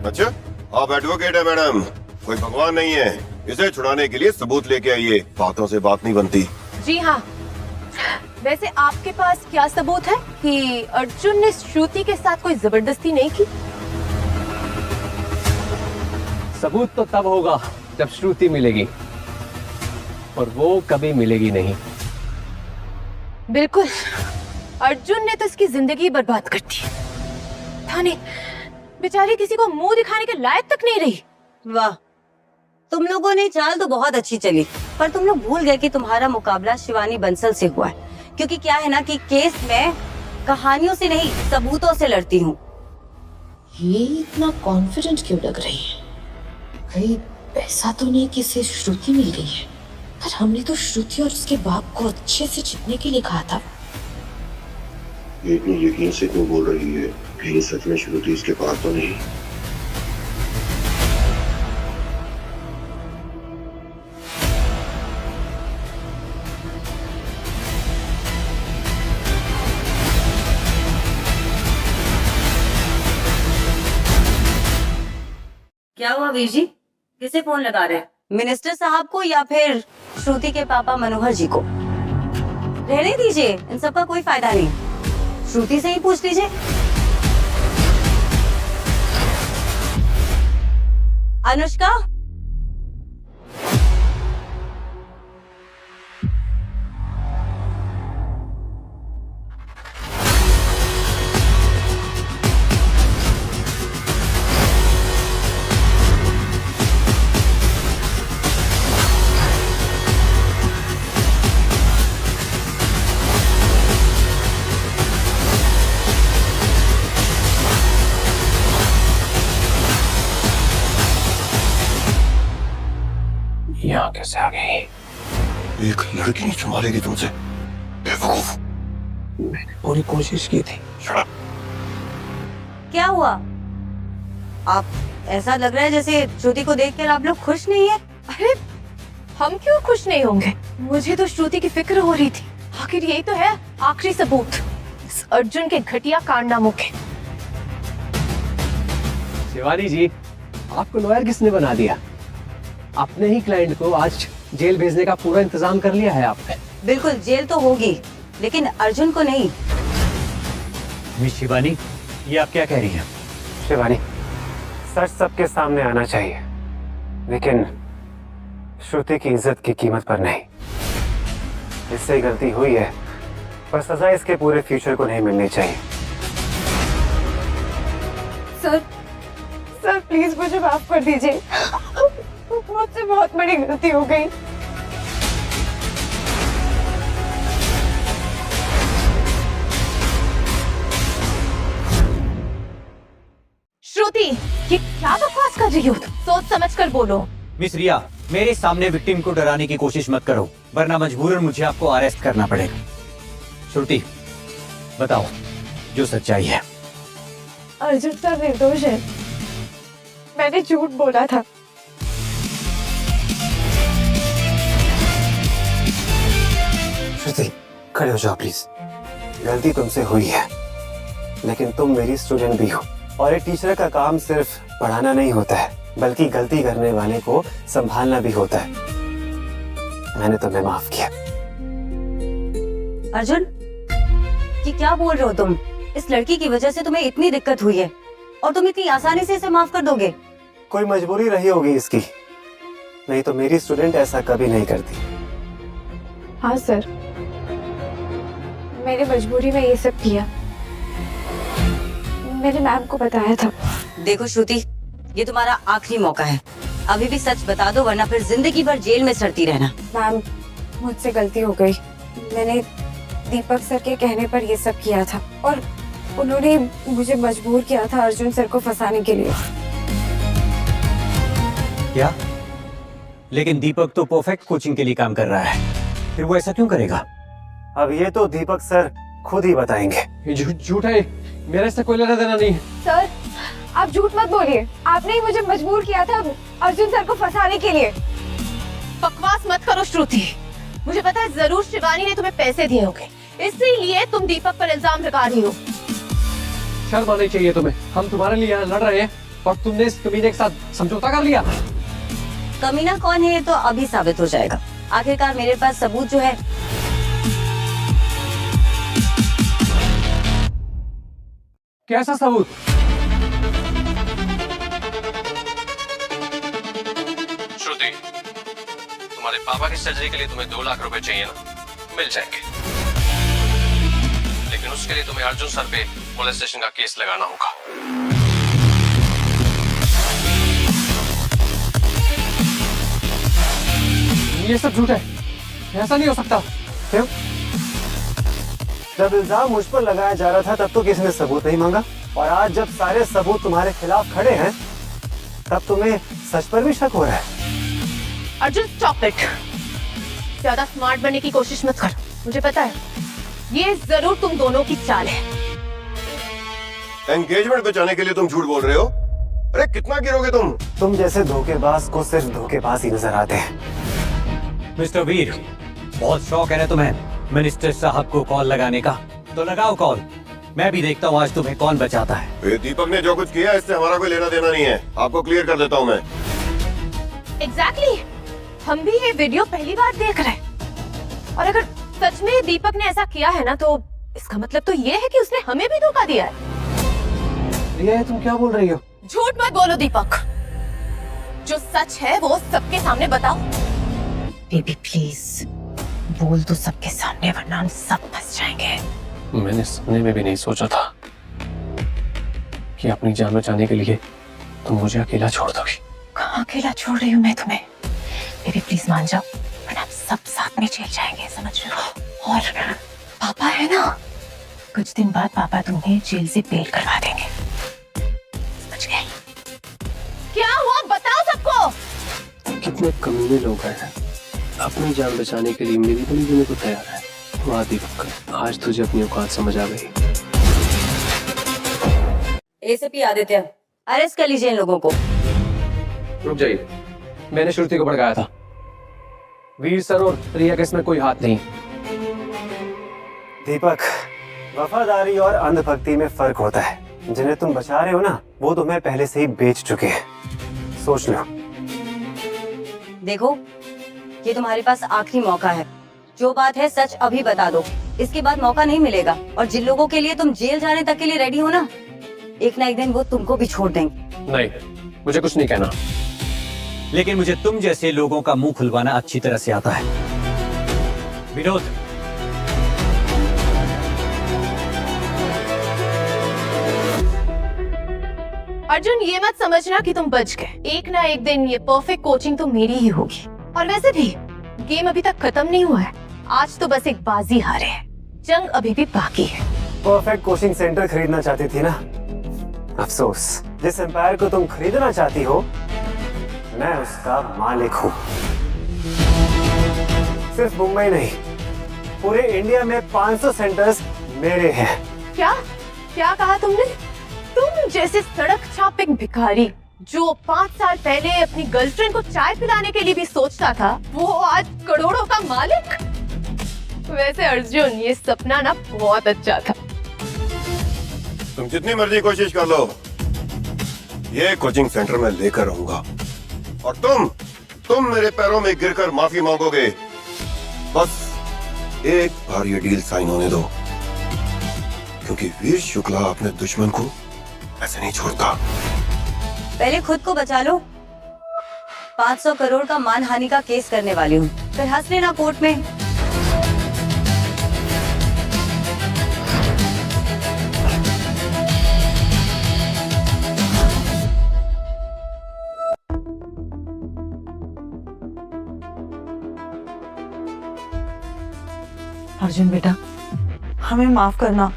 I: अच्छा, आप एडवोकेट है मैडम, कोई भगवान नहीं है। इसे छुड़ाने के लिए सबूत लेके आइए, बातों से बात नहीं बनती।
D: जी हाँ, वैसे आपके पास क्या सबूत है कि अर्जुन ने श्रुति के साथ कोई जबरदस्ती नहीं की?
F: सबूत तो तब होगा जब श्रुति मिलेगी, और वो कभी मिलेगी नहीं।
D: बिल्कुल, अर्जुन ने तो इसकी जिंदगी बर्बाद कर दी। थाने बेचारी किसी को मुंह दिखाने के लायक तक नहीं रही।
U: वाह, तुम लोगों ने चाल तो बहुत अच्छी चली, पर तुम लोग भूल गए कि तुम्हारा मुकाबला शिवानी बंसल से हुआ है। क्योंकि क्या है ना कि केस में कहानियों से नहीं, सबूतों से लड़ती हूँ।
P: ये इतना कॉन्फिडेंट क्यों लग रही है? कहीं पैसा तो नहीं कि इसे श्रुति मिल गई है? पर हमने तो श्रुति और उसके बाप को अच्छे से जीतने के लिए कहा था।
I: ये इतनी यकीन से क्यों बोल रही है? कहीं सच में श्रुति इसके पास तो नहीं?
U: क्या हुआ वीर जी, किसे फोन लगा रहे हैं? मिनिस्टर साहब को या फिर श्रुति के पापा मनोहर जी को? रहने दीजिए, इन सब का कोई फायदा नहीं। श्रुति से ही पूछ लीजिए। अनुष्का,
C: कैसे आ गई?
I: एक लड़की नहीं संभालेगी तुमसे, बेवकूफ।
C: मैंने पूरी कोशिश की थी।
U: क्या हुआ? आप ऐसा लग रहा है जैसे श्रुति को देखकर आप लोग खुश नहीं है।
D: अरे हम क्यों खुश नहीं होंगे? मुझे तो श्रुति की फिक्र हो रही थी। आखिर यही तो है आखिरी सबूत इस अर्जुन के घटिया कारनामों के।
F: शिवानी जी, आपको लॉयर किसने बना दिया? अपने ही क्लाइंट को आज जेल भेजने का पूरा इंतजाम कर लिया है आपने।
U: बिल्कुल, जेल तो होगी लेकिन अर्जुन को नहीं।
Q: मिस शिवानी, ये आप क्या कह रही हैं?
C: शिवानी, सच सबके सामने आना चाहिए, लेकिन श्रुति की इज्जत की कीमत पर नहीं। इससे गलती हुई है, पर सजा इसके पूरे फ्यूचर को नहीं मिलनी चाहिए।
D: सर प्लीज मुझे माफ कर दीजिए, मुझसे बहुत बड़ी गलती हो गई। श्रुति, ये क्या बकवास कर रही हो? सोच समझ कर बोलो।
Q: मिस रिया, मेरे सामने विक्टिम को डराने की कोशिश मत करो, वरना मजबूरन मुझे आपको अरेस्ट करना पड़ेगा। श्रुति, बताओ जो सच्चाई है।
D: अर्जुन सर निर्दोष है, मैंने झूठ बोला था।
C: श्रुति, खड़े हो जाओ प्लीज। गलती तुमसे हुई है, लेकिन तुम मेरी स्टूडेंट भी हो, और एक टीचर का काम सिर्फ पढ़ाना नहीं होता है, बल्कि गलती करने वाले को संभालना भी होता है। मैंने तुम्हें माफ किया।
U: अर्जुन, ये क्या बोल रहे हो तुम? इस लड़की की वजह से तुम्हें इतनी दिक्कत हुई है और तुम इतनी आसानी से इसे माफ कर दोगे?
C: कोई मजबूरी रही होगी इसकी, नहीं तो मेरी स्टूडेंट ऐसा कभी नहीं करती।
D: हाँ सर, मैंने मजबूरी में ये सब किया, मैंने मैम को बताया था।
U: देखो श्रुति, ये तुम्हारा आखिरी मौका है, अभी भी सच बता दो वरना फिर जिंदगी भर जेल में सड़ती रहना।
D: मैम, मुझसे गलती हो गई, मैंने दीपक सर के कहने पर ये सब किया था और उन्होंने मुझे मजबूर किया था अर्जुन सर को फंसाने के लिए।
Q: क्या? लेकिन दीपक तो परफेक्ट कोचिंग के लिए काम कर रहा है, फिर वो ऐसा क्यों करेगा?
C: अब ये तो दीपक सर खुद ही बताएंगे।
F: झूठ है, मेरे से कोई लेना देना नहीं है।
D: सर आप झूठ मत बोलिए, आपने ही मुझे मजबूर किया था अर्जुन सर को फंसाने के लिए। बकवास मत करो श्रुति, मुझे पता है जरूर शिवानी ने तुम्हें पैसे दिए होंगे, इसीलिए तुम दीपक पर इल्जाम लगा रही हो।
F: शर्म आनी चाहिए तुम्हें, हम तुम्हारे लिए यहाँ लड़ रहे हैं और तुमने इस कमीने के साथ समझौता कर लिया।
U: कमीना कौन है ये तो अभी साबित हो जाएगा। आखिरकार मेरे पास सबूत जो है।
F: कैसा सबूत?
J: श्रुति, तुम्हारे पापा की सर्जरी के लिए तुम्हें 2 लाख रुपए चाहिए ना? मिल जाएंगे, लेकिन उसके लिए तुम्हें अर्जुन सर पे पुलिस स्टेशन का केस लगाना होगा।
F: ये सब झूठ है, ऐसा नहीं हो सकता।
C: क्यों? जब इल्जाम मुझ पर लगाया जा रहा था तब तो किसी ने सबूत नहीं मांगा, और आज जब सारे सबूत तुम्हारे खिलाफ खड़े हैं तब तुम्हें सच पर भी शक हो रहा है।
D: अर्जुन स्टॉप इट, ज्यादा स्मार्ट बनने की कोशिश मत करो, मुझे पता है ये जरूर तुम दोनों की चाल है।
I: एंगेजमेंट बचाने के लिए तुम झूठ बोल रहे हो? अरे कितना गिरोगे तुम?
C: तुम जैसे धोखेबाज को सिर्फ धोखेबाज ही नजर आते हैं।
Q: मिस्टर वीर, बहुत शौक है ना तुम्हें मिनिस्टर साहब को कॉल लगाने का, तो लगाओ कॉल। मैं भी देखता हूँ आज तुम्हें कौन बचाता है।
I: ये दीपक ने जो कुछ किया इससे हमारा कोई लेना देना नहीं है, आपको क्लियर कर देता हूँ मैं।
D: एग्जैक्टली, हम भी ये वीडियो पहली बार देख रहे हैं, और अगर सच में दीपक ने ऐसा किया है ना तो इसका मतलब तो ये है कि उसने हमें भी धोखा दिया है।
F: ये तुम क्या बोल रही हो?
D: झूठ मत बोलो दीपक, जो सच है वो सबके सामने बताओ।
P: बेबी प्लीज बोल दो सबके सामने, वरना हम सब फंस जाएंगे।
J: मैंने सपने में भी नहीं सोचा था कि अपनी जान बचाने के लिए तुम मुझे अकेला छोड़ दोगी।
P: कहाँ अकेला छोड़ रही हूँ मैं तुम्हें? बेबी प्लीज मान जाओ, वरना हम सब साथ में जेल जाएंगे, समझ रहे हो? और पापा है ना, कुछ दिन बाद पापा तुम्हें जेल से बेल करवा देंगे, समझ गए?
D: क्या हुआ बताओ सबको।
J: कितने कमीने लोग हैं,
B: अपनी जान बचाने के लिए मेरी बड़ी देने को तैयार है। वाह दीपक, आज तुझे अपनी औकात समझ आ गई।
U: एसीपी आदित्य, अरेस्ट कर लीजिए इन लोगों को।
F: रुक जाइए, मैंने श्रुति को भड़काया था। वीर सर और रिया के इसमें कोई हाथ नहीं।
C: दीपक, वफादारी और अंधभक्ति में फर्क होता है। जिन्हें तुम बचा रहे हो ना, वो तुम्हें पहले से ही बेच चुके हैं। सोच लो।
U: देखो, ये तुम्हारे पास आखिरी मौका है। जो बात है सच अभी बता दो, इसके बाद मौका नहीं मिलेगा। और जिन लोगों के लिए तुम जेल जाने तक के लिए रेडी हो ना एक दिन वो तुमको भी छोड़ देंगे।
F: नहीं, मुझे कुछ नहीं कहना।
Q: लेकिन मुझे तुम जैसे लोगों का मुंह खुलवाना अच्छी तरह से आता है। विनोद,
D: अर्जुन, ये मत समझना कि तुम बच गए। एक ना एक दिन ये परफेक्ट कोचिंग तो मेरी ही होगी। और वैसे भी गेम अभी तक खत्म नहीं हुआ है। आज तो बस एक बाजी हारे हैं, जंग अभी भी बाकी है।
C: परफेक्ट कोचिंग सेंटर खरीदना चाहती थी ना? अफसोस, जिस एम्पायर को तुम खरीदना चाहती हो मैं उसका मालिक हूँ। सिर्फ मुंबई नहीं, पूरे इंडिया में 500 सेंटर्स मेरे हैं।
D: क्या क्या कहा तुमने? तुम जैसे सड़क छाप एक भिखारी जो 5 साल पहले अपनी गर्लफ्रेंड को चाय पिलाने के लिए भी सोचता था, वो आज करोड़ों का मालिक? वैसे अर्जुन, ये सपना ना बहुत अच्छा था।
I: तुम जितनी मर्जी कोशिश कर लो, ये कोचिंग सेंटर में लेकर रहूंगा। और तुम मेरे पैरों में गिरकर माफी मांगोगे। बस एक बार ये डील साइन होने दो, क्योंकि वीर शुक्ला अपने दुश्मन को ऐसे नहीं छोड़ता।
U: पहले खुद को बचा लो। 500 करोड़ का मानहानि का केस करने वाली हूँ, फिर हंस लेना कोर्ट में।
R: अर्जुन बेटा, हमें माफ करना।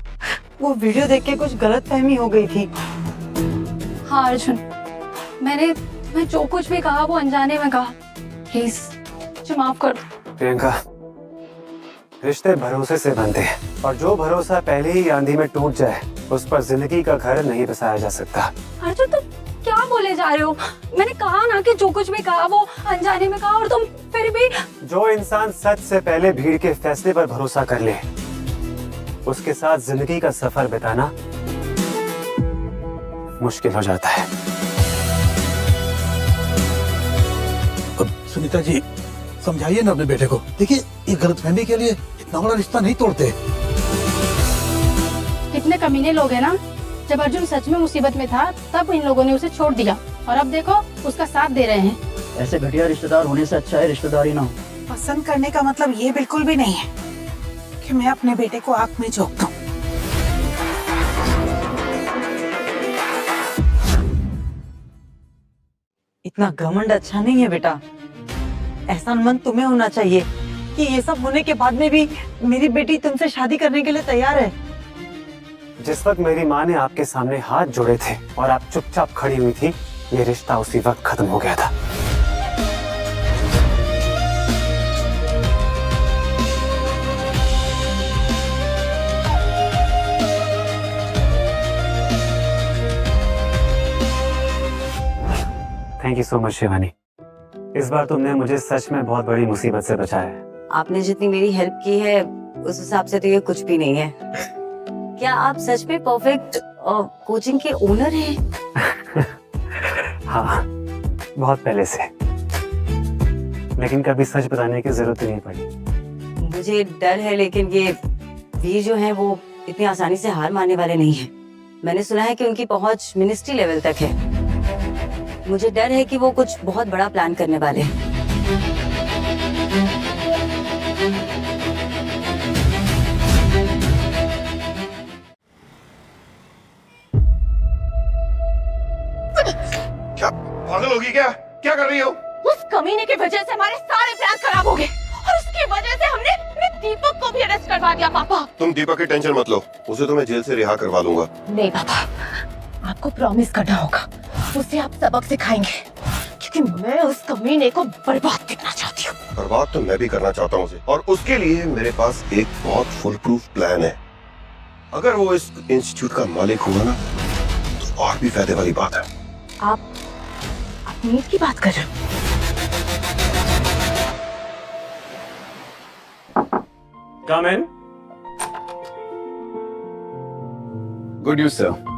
R: वो वीडियो देख के कुछ गलतफहमी हो गई थी।
S: हाँ अर्जुन, मैं जो कुछ भी कहा वो अनजाने में कहा। प्लीज मुझे माफ कर दो।
C: प्रियंका, रिश्ते भरोसे से बनते हैं, और जो भरोसा पहले ही आंधी में टूट जाए उस पर जिंदगी का घर नहीं बसाया जा सकता।
S: अर्जुन, तुम क्या बोले जा रहे हो? मैंने कहा ना कि जो कुछ भी कहा वो अनजाने में कहा, और तुम फिर भी।
C: जो इंसान सच से पहले भीड़ के फैसले पर भरोसा कर ले, उसके साथ जिंदगी का सफर बिताना मुश्किल हो जाता है।
T: अब सुनीता जी, समझाइए ना अपने बेटे को। देखिए, ये गलतफहमी के लिए इतना बड़ा रिश्ता नहीं तोड़ते।
S: कितने कमीने लोग हैं ना। जब अर्जुन सच में मुसीबत में था तब इन लोगों ने उसे छोड़ दिया, और अब देखो उसका साथ दे रहे हैं।
M: ऐसे घटिया रिश्तेदार होने से अच्छा है रिश्तेदारी ना हो।
K: पसंद करने का मतलब ये बिल्कुल भी नहीं है कि मैं अपने बेटे को आंख में झोंक दूं।
R: इतना घमंड अच्छा नहीं है बेटा। एहसान मंद तुम्हें होना चाहिए कि ये सब होने के बाद में भी मेरी बेटी तुमसे शादी करने के लिए तैयार है।
C: जिस वक्त मेरी माँ ने आपके सामने हाथ जोड़े थे और आप चुपचाप खड़ी हुई थी, ये रिश्ता उसी वक्त खत्म हो गया था। Thank you so much Shivani. इस बार तुमने मुझे सच में बहुत बड़ी मुसीबत से बचाया है।
U: आपने जितनी मेरी हेल्प की है उस हिसाब से तो ये कुछ भी नहीं है। क्या आप सच में परफेक्ट कोचिंग के ओनर हैं?
C: हाँ, बहुत पहले से, लेकिन कभी सच बताने की जरूरत नहीं पड़ी।
U: मुझे डर है, लेकिन ये वीर जो हैं वो इतनी आसानी से हार मानने वाले नहीं हैं। मैंने सुना है कि उनकी पहुंच मिनिस्ट्री लेवल तक है। मुझे डर है कि वो कुछ बहुत बड़ा प्लान करने वाले हैं।
I: क्या पागल होगी क्या? क्या कर रही हो?
D: उस कमीने की वजह से हमारे सारे प्लान खराब हो गए, और उसकी वजह से हमने दीपक को भी अरेस्ट करवा दिया। पापा,
I: तुम दीपक की टेंशन मत लो, उसे तो मैं जेल से रिहा करवा लूंगा।
D: नहीं पापा, आपको प्रॉमिस करना होगा, उसे आप सबक सिखाएंगे, कि मैं उस कमीने को बर्बाद करना चाहती हूँ।
I: बर्बाद तो मैं भी करना चाहता हूँ उसे, और उसके लिए मेरे पास एक बहुत फुल प्रूफ प्लान है। अगर वो इस इंस्टीट्यूट का मालिक हुआ ना तो और भी फायदे वाली बात है।
D: आप नीट की बात कर रहे हो?
H: Come in.
G: Good news sir,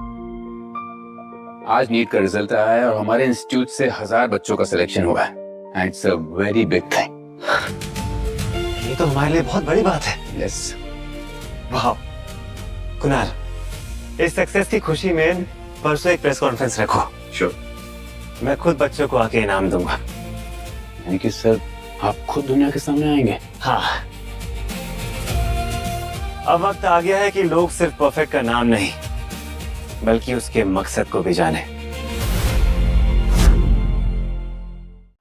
G: आज नीट का रिजल्ट आया है और हमारे इंस्टीट्यूट से 1000 बच्चों का सिलेक्शन हुआ है and it's a very big thing.
H: ये तो हमारे लिए बहुत बड़ी बात है।
G: यस।
H: वाह कुणाल, इस सक्सेस की खुशी में परसों एक प्रेस कॉन्फ्रेंस रखो।
G: श्योर।
H: मैं खुद बच्चों को आके इनाम दूंगा।
G: यानी कि सर आप खुद दुनिया के सामने आएंगे?
H: हाँ, अब वक्त आ गया है कि लोग सिर्फ परफेक्ट का नाम नहीं बल्कि उसके मकसद को भी जाने।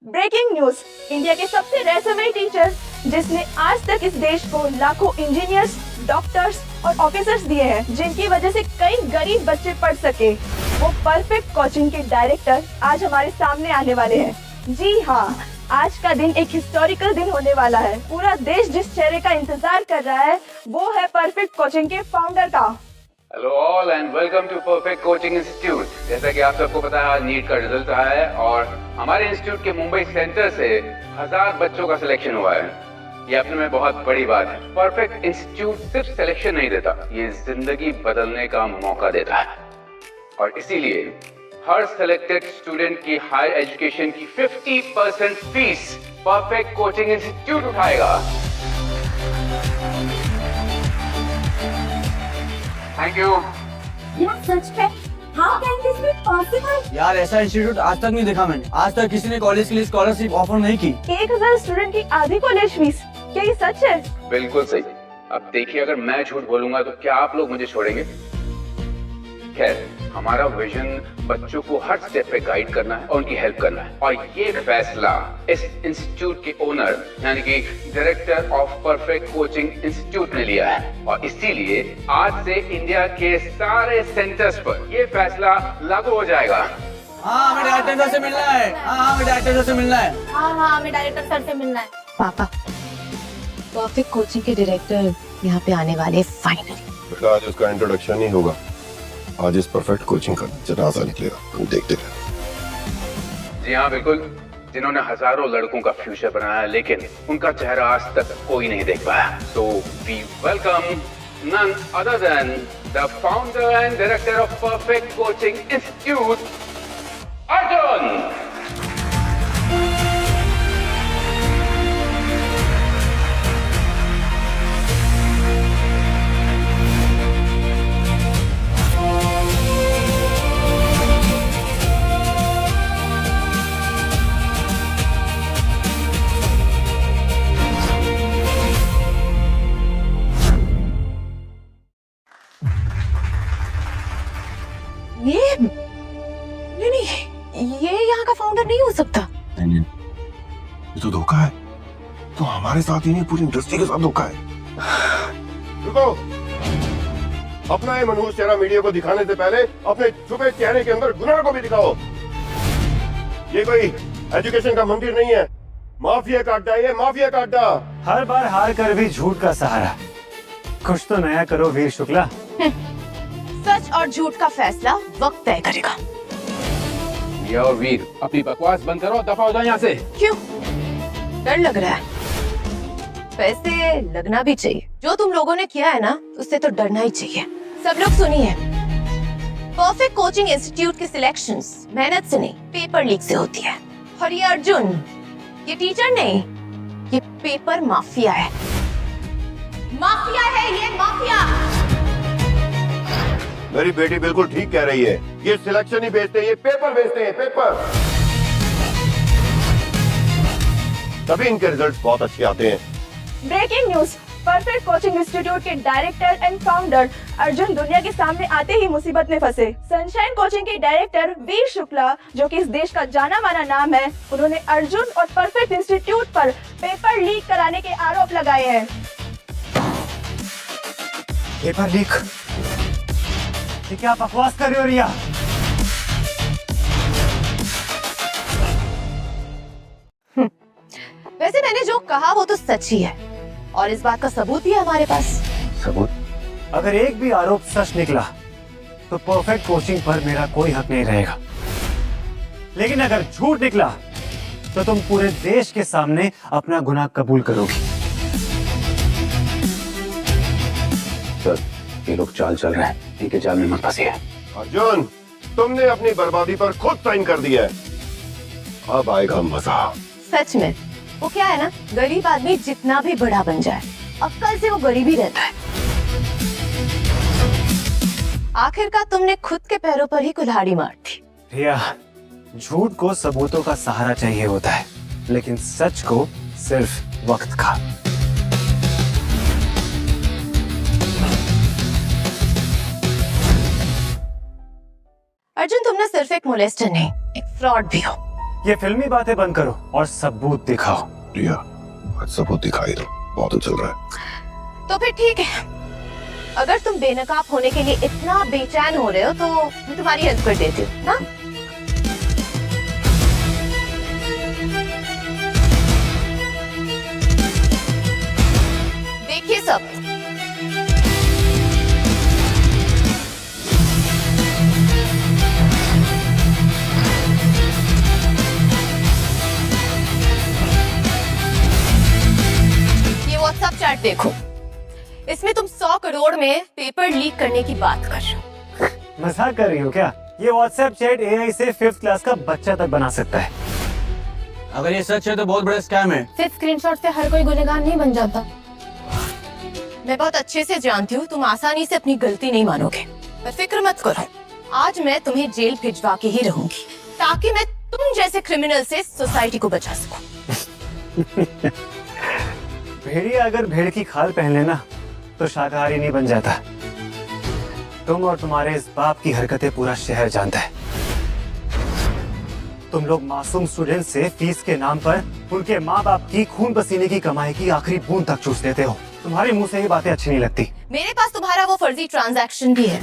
D: ब्रेकिंग न्यूज, इंडिया के सबसे रहस्यमयी टीचर जिसने आज तक इस देश को लाखों इंजीनियर्स, डॉक्टर्स और ऑफिसर्स दिए हैं, जिनकी वजह से कई गरीब बच्चे पढ़ सके, वो परफेक्ट कोचिंग के डायरेक्टर आज हमारे सामने आने वाले हैं। जी हाँ, आज का दिन एक हिस्टोरिकल दिन होने वाला है। पूरा देश जिस चेहरे का इंतजार कर रहा है वो है परफेक्ट कोचिंग के फाउंडर का।
G: Hello all and welcome to perfect coaching institute. जैसा कि आप सबको पता है, आज नीट का रिजल्ट आया है और हमारे इंस्टीट्यूट के मुंबई सेंटर से 1000 बच्चों का सिलेक्शन हुआ है। ये अपने में बहुत बड़ी बात है। परफेक्ट इंस्टीट्यूट सिर्फ सिलेक्शन नहीं देता, ये जिंदगी बदलने का मौका देता है और इसीलिए हर सिलेक्टेड स्टूडेंट की हायर एजुकेशन की 50% फीस परफेक्ट कोचिंग इंस्टीट्यूट उठाएगा। Thank you.
U: यार सच में, how can this be possible?
E: यार ऐसा इंस्टीट्यूट आज तक नहीं देखा मैंने। आज तक किसी ने कॉलेज के लिए स्कॉलरशिप ऑफर नहीं की।
D: 1000 स्टूडेंट की आधी कॉलेज फीस, क्या ये सच है?
G: बिल्कुल सही। अब देखिए, अगर मैं झूठ बोलूंगा तो क्या आप लोग मुझे छोड़ेंगे? खैर, हमारा विजन बच्चों को हर स्टेप पे गाइड करना है और उनकी हेल्प करना है, और ये फैसला इस इंस्टीट्यूट के ओनर यानी कि director of perfect coaching institute ने लिया है और इसीलिए आज से इंडिया के सारे सेंटर्स पर ये फैसला लागू हो जाएगा।
E: हाँ, हमें डायरेक्टर सर से मिलना है। हाँ, हमें डायरेक्टर सर से मिलना है।
U: हाँ, हमें डायरेक्टर सर से मिलना है।
D: पापा, परफेक्ट कोचिंग के डायरेक्टर यहाँ पे आने वाले फाइनली।
I: बेटा, आज उसका इंट्रोडक्शन ही होगा। आज इस परफेक्ट कोचिंग का जनाजा निकलेगा, तुम देखते रहो।
G: जी हाँ, बिल्कुल। जिन्होंने हजारों लड़कों का फ्यूचर बनाया लेकिन उनका चेहरा आज तक कोई नहीं देख पाया। So we welcome none other than the founder and director of Perfect Coaching Institute, Arjun.
D: ये यहाँ का फाउंडर नहीं हो सकता।
I: नहीं, ये तो धोखा है। तो हमारे साथ ही नहीं, पूरी इंडस्ट्री के साथ धोखा है। रुको, अपना ये मनहूस चेहरा मीडिया को दिखाने से पहले अपने छुपे चेहरे के अंदर गुनाह को भी दिखाओ। ये कोई एजुकेशन का मंदिर नहीं है, माफिया का अड्डा। ये माफिया का अड्डा।
H: हर बार हार कर भी झूठ का सहारा। कुछ तो नया करो वीर शुक्ला।
D: सच और झूठ का फैसला वक्त तय करेगा।
G: रिया और वीर, अपनी बकवास बंद करो, दफा हो जाओ यहाँ से।
D: क्यों? डर लग रहा है? वैसे लगना भी चाहिए। जो तुम लोगों ने किया है ना, उससे तो डरना ही चाहिए। सब लोग सुनिए, परफेक्ट कोचिंग इंस्टीट्यूट की सिलेक्शंस मेहनत से नहीं, पेपर लीक से होती है। और ये अर्जुन, ये टीचर नहीं, ये पेपर माफिया है। माफिया है ये, माफिया।
I: मेरी बेटी बिल्कुल ठीक कह रही है। ये सिलेक्शन ही बेचते हैं, ये पेपर बेचते हैं, पेपर। तभी इनके रिजल्ट्स बहुत अच्छे आते हैं।
D: Breaking news, perfect coaching institute के डायरेक्टर एंड फाउंडर अर्जुन दुनिया के सामने आते ही मुसीबत में फंसे। सनशाइन कोचिंग के डायरेक्टर वीर शुक्ला, जो कि इस देश का जाना माना नाम है, उन्होंने अर्जुन और परफेक्ट इंस्टीट्यूट पर पेपर लीक कराने के आरोप लगाए हैं।
H: Paper leak? ये क्या बकवास कर रहे हो रिया?
D: वैसे मैंने जो कहा वो तो सच ही है और इस बात का सबूत भी है हमारे पास।
C: सबूत?
H: अगर एक भी आरोप सच निकला तो परफेक्ट कोचिंग पर मेरा कोई हक नहीं रहेगा, लेकिन अगर झूठ निकला तो तुम पूरे देश के सामने अपना गुनाह कबूल करोगी।
G: सर, ये लोग चाल चल रहे हैं, इनके जाल में मत फंसिए।
I: अर्जुन, तुमने अपनी बर्बादी पर खुद साइन कर दिया है, अब आएगा मजा।
D: सच में वो क्या है ना, गरीब आदमी जितना भी बड़ा बन जाए अक्कल से वो गरीब ही रहता है। आखिरकार तुमने खुद के पैरों पर ही कुल्हाड़ी मार दी।
H: रिया, झूठ को सबूतों का सहारा चाहिए होता है, लेकिन सच को सिर्फ वक्त का।
D: अर्जुन, तुम ना सिर्फ एक मोलेस्टर नहीं, एक फ्रॉड भी हो।
H: ये फिल्मी बातें बंद करो और सबूत दिखाओ।
I: रिया, आज सबूत दिखाई दो, बहुत चल रहा है।
D: तो फिर ठीक है, अगर तुम बेनकाब होने के लिए इतना बेचैन हो रहे हो तो मैं तुम्हारी हेल्प कर देती हूँ ना। देखिए सब, ये व्हाट्सएप चैट देखो, इसमें तुम 100 करोड़ में पेपर लीक करने की बात कर रहे हो।
H: मजाक कर रही हो क्या? ये व्हाट्सएप चैट एआई से 5th क्लास का बच्चा तक बना सकता है।
E: अगर ये सच है तो बहुत बड़ा स्कैम है।
D: सिर्फ स्क्रीनशॉट से हर कोई गुनहगार नहीं बन जाता। मैं बहुत अच्छे से जानती हूँ तुम आसानी से अपनी गलती नहीं मानोगे, पर फिक्र मत करो, आज मैं तुम्हें जेल भिजवा के ही रहूंगी ताकि मैं तुम जैसे क्रिमिनल से सोसाइटी को बचा सकूं।
H: भेड़िया अगर भेड़ की खाल पहन लेना तो शाकाहारी नहीं बन जाता। तुम और तुम्हारे इस बाप की हरकतें पूरा शहर जानता है। तुम लोग मासूम स्टूडेंट से फीस के नाम पर उनके माँ बाप की खून पसीने की कमाई की आखिरी बूंद तक चूस देते हो। तुम्हारे मुंह से ये बातें अच्छी नहीं लगती।
D: मेरे पास तुम्हारा वो फर्जी ट्रांजैक्शन भी है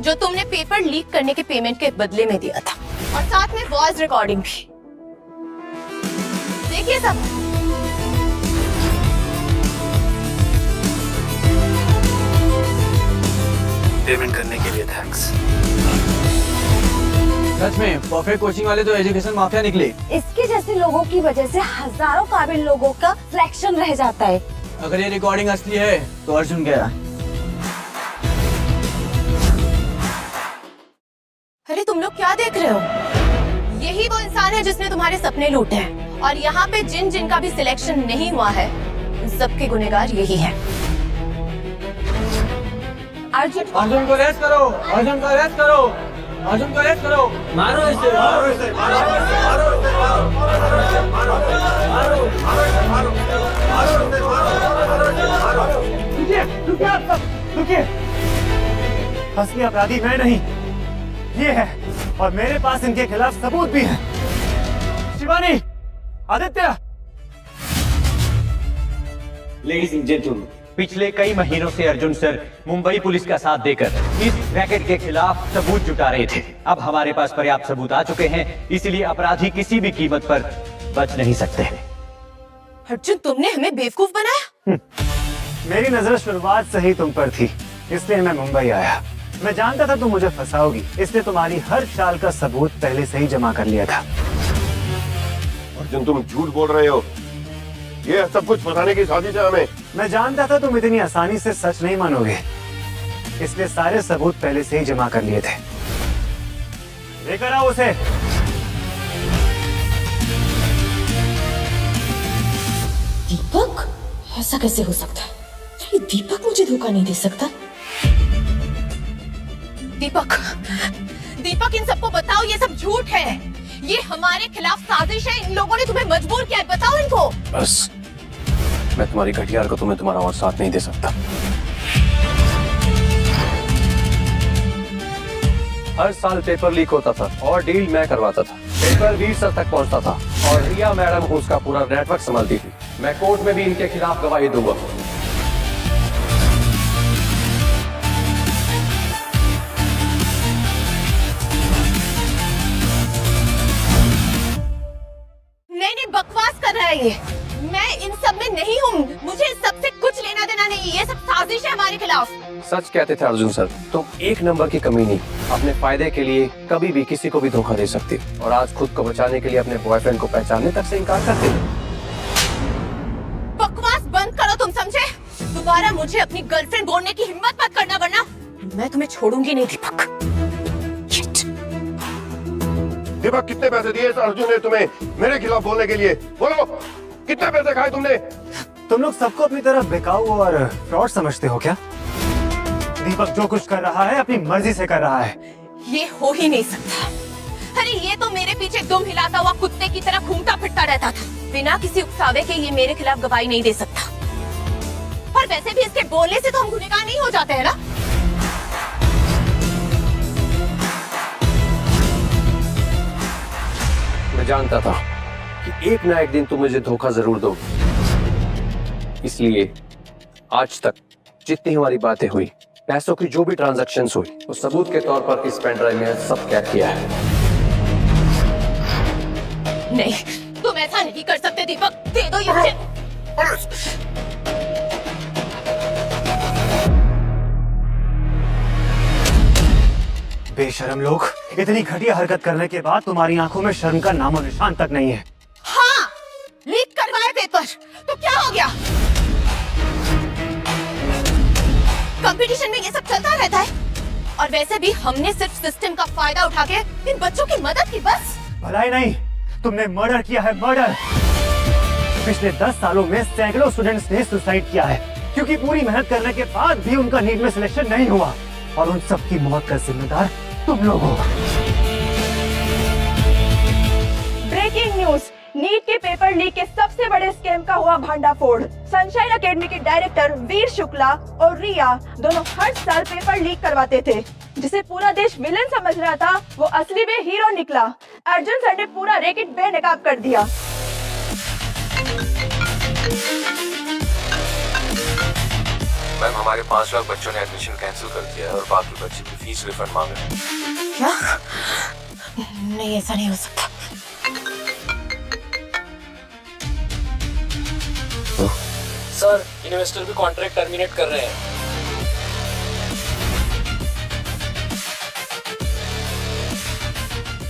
D: जो तुमने पेपर लीक करने के पेमेंट के बदले में दिया था, और साथ में वॉइस रिकॉर्डिंग भी। देखिए सब।
H: पेमेंट करने के लिए थैंक्स।
E: सच में परफेक्ट कोचिंग वाले तो एजुकेशन माफिया निकले।
U: इसके जैसे लोगों की वजह से हजारों काबिल लोगों का सिलेक्शन रह जाता है।
E: अगर ये रिकॉर्डिंग असली है तो अर्जुन गया।
D: अरे तुम लोग क्या देख रहे हो? यही वो इंसान है जिसने तुम्हारे सपने लूटे हैं, और यहाँ पे जिन जिन का भी सिलेक्शन नहीं हुआ है उन सबके गुनहगार यही है।
E: अर्जुन को अरेस्ट करो, अर्जुन को अरेस्ट करो, अर्जुन को अरेस्ट करो। मारो इसे, मारो इसे, मारो इसे, मारो इसे, मारो, मारो, मारो, मारो, मारो।
H: रुकिए, रुकिए आप सब, रुकिए। असली अपराधी मैं नहीं, ये है, और मेरे पास इनके खिलाफ सबूत भी है। Shivani, Aditya.
Q: Ladies and gentleman, पिछले कई महीनों से अर्जुन सर मुंबई पुलिस का साथ देकर इस रैकेट के खिलाफ सबूत जुटा रहे थे। अब हमारे पास पर्याप्त सबूत आ चुके हैं, इसलिए अपराधी किसी भी कीमत पर बच नहीं सकते।
D: अर्जुन, तुमने हमें बेवकूफ बनाया।
H: मेरी नजर शुरुआत से ही तुम पर थी, इसलिए मैं मुंबई आया। मैं जानता था तुम मुझे फंसाओगी, इसलिए तुम्हारी हर चाल का सबूत पहले से ही जमा कर लिया था।
I: अर्जुन, तुम झूठ बोल रहे हो, ये सब कुछ फंसाने की साजिश है हमें।
H: मैं जानता था तुम इतनी आसानी से सच नहीं मानोगे, इसलिए सारे सबूत पहले से ही जमा कर लिए थे। लेकर आओ उसे।
P: दीपक, ऐसा कैसे हो सकता है? ये दीपक मुझे धोखा नहीं दे सकता।
D: दीपक, दीपक, इन सबको बताओ ये सब झूठ है, ये हमारे खिलाफ साजिश है। इन लोगों ने तुम्हें मजबूर किया है, बताओ इनको।
B: बस, मैं तुम्हारी घटिया को तुम्हें तुम्हारा और साथ नहीं दे सकता। हर साल पेपर लीक होता था और डील मैं करवाता था। पेपर 20 सर तक पहुंचता था और रिया मैडम उसका पूरा नेटवर्क संभालती थी। मैं कोर्ट में भी इनके खिलाफ गवाही दूंगा।
D: नहीं, बकवास कर रहा है ये। मैं इन सब में नहीं हूँ, मुझे इस सब से कुछ लेना देना नहीं, ये सब साजिश है हमारे खिलाफ।
B: सच कहते थे अर्जुन सर, तुम एक नंबर की कमी नहीं, अपने फायदे के लिए कभी भी किसी को भी धोखा दे सकती और आज खुद को बचाने के लिए अपने बॉयफ्रेंड को पहचानने तक से इनकार करते।
D: बकवास बंद करो, तुम समझे? दोबारा मुझे अपनी गर्लफ्रेंड बोलने की हिम्मत मत करना, वरना मैं तुम्हें छोड़ूंगी नहीं।
I: दीपक कितने पैसे दिए इस अर्जुन ने तुम्हें मेरे खिलाफ बोलने के लिए? बोलो कितने पैसे खाए तुमने?
H: तुम लोग सबको अपनी तरफ बेकाऊ और फ्रॉड समझते हो क्या? दीपक जो कुछ कर रहा है अपनी मर्जी से कर रहा है।
D: ये हो ही नहीं सकता। अरे ये तो मेरे पीछे दुम हिलाता हुआ कुत्ते की तरह घूमता फिरता रहता था। बिना किसी उकसावे के ये मेरे खिलाफ गवाही नहीं दे सकता। और वैसे भी इसके बोलने से तो हम गुनहगार नहीं हो जाते हैं ना?
B: मैं जानता था कि एक ना एक दिन तुम मुझे धोखा जरूर दोगे, इसलिए आज तक जितनी हमारी बातें हुई, पैसों की जो भी ट्रांजैक्शंस हुई, वो सबूत के तौर पर इस पेन ड्राइव में सब कैद किया है।
D: नहीं, तुम ऐसा नहीं कर सकते दीपक, दे दो ये मुझे।
H: बेशर्म लोग, इतनी घटिया हरकत करने के बाद तुम्हारी आंखों में शर्म का नामो निशान तक नहीं है।
D: हाँ, लीक करवाए पेपर, तो क्या हो गया? कंपटीशन में ये सब चलता रहता है। और वैसे भी हमने सिर्फ सिस्टम का फायदा उठा के इन बच्चों की मदद की, बस।
H: भलाई नहीं, तुमने मर्डर किया है, मर्डर। पिछले 10 सालों में सैकड़ों स्टूडेंट्स ने सुसाइड किया है, क्योंकि पूरी मेहनत करने के बाद भी उनका नीट में सिलेक्शन नहीं हुआ, और उन सब की मौत का जिम्मेदार तुम लोग हो।
O: ब्रेकिंग न्यूज, नीट के पेपर लीक के सबसे बड़े स्कैम का हुआ भांडाफोड़। सनशाइन एकेडमी के डायरेक्टर वीर शुक्ला और रिया दोनों हर साल पेपर लीक करवाते थे। जिसे पूरा देश विलन समझ रहा था, वो असली में हीरो निकला। अर्जुन सर ने पूरा रैकेट बेनकाब कर दिया।
B: मैम, हमारे 5 लाख बच्चों ने एडमिशन कैंसिल कर दिया है और बाकी बच्चे की फीस रिफंड मांग रहे हैं।
D: क्या? नहीं, ऐसा नहीं हो सकता।
F: सर, इन्वेस्टर भी कॉन्ट्रैक्ट टर्मिनेट कर रहे हैं।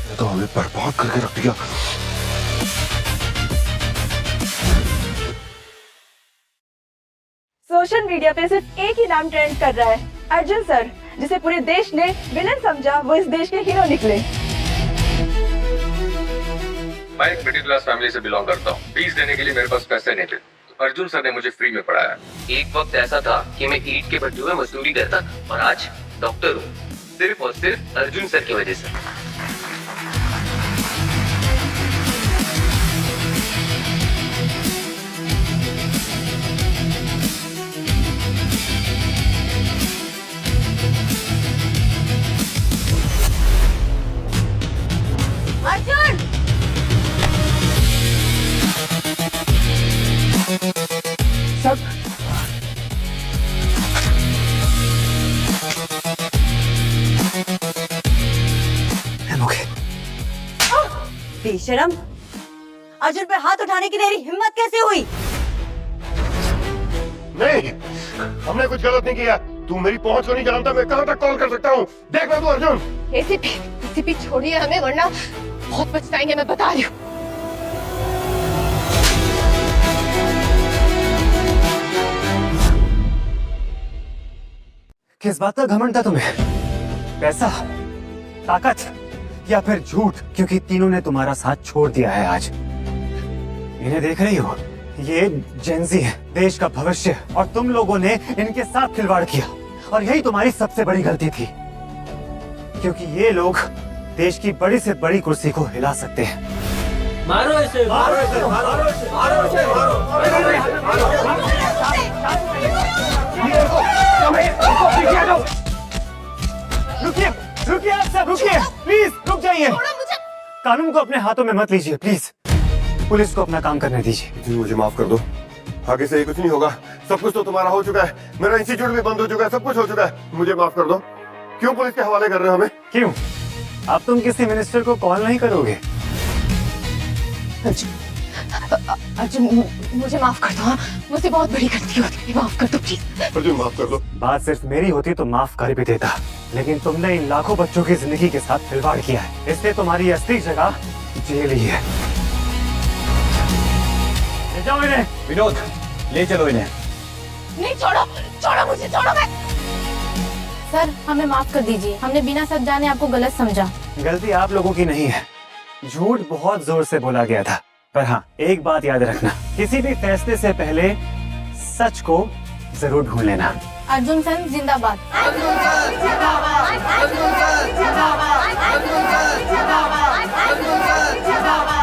I: ये तो हमें बर्बाद करके रख दिया।
O: सोशल मीडिया पे सिर्फ एक ही नाम ट्रेंड कर रहा है, अर्जुन सर। जिसे पूरे देश ने विलन समझा, वो इस देश के हीरो निकले।
B: मैं एक मिडिल क्लास फैमिली से बिलोंग करता हूँ। फीस देने के लिए मेरे पास पैसे नहीं थे, तो अर्जुन सर ने मुझे फ्री में पढ़ाया। एक वक्त ऐसा था कि मैं ईंट के भट्ठों में मजदूरी करता था, और आज डॉक्टर हूँ, सिर्फ और सिर्फ अर्जुन सर की वजह से।
D: अर्जुन!
O: सब
U: बेशरम, अर्जुन पे हाथ उठाने की तेरी हिम्मत कैसे हुई?
I: नहीं, हमने कुछ गलत नहीं किया। तू मेरी पहुंच को नहीं जानता, मैं कहां तक कॉल कर सकता हूँ। देखना तू अर्जुन।
D: एसीपी छोड़िए हमें, वरना बहुत पछताएंगे, मैं बता रही हूँ।
H: किस बात का घमंड था तुम्हें? पैसा, ताकत या फिर झूठ? क्योंकि तीनों ने तुम्हारा साथ छोड़ दिया है आज। इन्हें देख रही हो? ये जेंजी है, देश का भविष्य, और तुम लोगों ने इनके साथ खिलवाड़ किया, और यही तुम्हारी सबसे बड़ी गलती थी, क्योंकि ये लोग देश की बड़ी से बड़ी कुर्सी को हिला सकते हैं।
E: मारो इसे, मारो इसे, मारो इसे, मारो इसे,
H: रुकिए, रुकिए आप सब, रुकिए, प्लीज रुक जाइए। कानून को अपने हाथों में मत लीजिए, प्लीज। पुलिस को अपना काम करने दीजिए।
I: जी मुझे माफ कर दो, आगे से ये कुछ नहीं होगा। सब कुछ तो तुम्हारा हो चुका है, मेरा इंस्टीट्यूट भी बंद हो चुका है, सब कुछ हो चुका है। मुझे माफ कर दो। क्यों पुलिस के हवाले कर रहे हो हमें?
H: क्यों? अब तुम किसी मिनिस्टर को कॉल नहीं करोगे?
D: अर्जुन मुझे माफ कर दो। हाँ, मुझसे बहुत बड़ी गलती होती है, माफ कर दो प्लीज।
I: अर्जुन माफ कर दो।
H: बात सिर्फ मेरी होती तो माफ कर भी देता, लेकिन तुमने इन लाखों बच्चों की जिंदगी के साथ खिलवाड़ किया है, इसलिए तुम्हारी असली जगह जेल ही है। ले जाओ इन्हें।
Q: विनोद, ले चलो इन्हें।
D: नहीं, छोड़ो छोड़ो मुझे, छोड़ो। मैं
L: सर हमें माफ कर दीजिए, हमने बिना सच जाने आपको गलत समझा।
H: गलती आप लोगों की नहीं है, झूठ बहुत जोर से बोला गया था। पर हाँ, एक बात याद रखना, किसी भी फैसले से पहले सच को जरूर ढूंढ लेना।
L: अर्जुन सर जिंदाबाद।
E: अर्जुन सर जिंदाबाद। अर्जुन सर जिंदाबाद। अर्जुन सर जिंदाबाद। अर्जुन सर जिंदाबाद।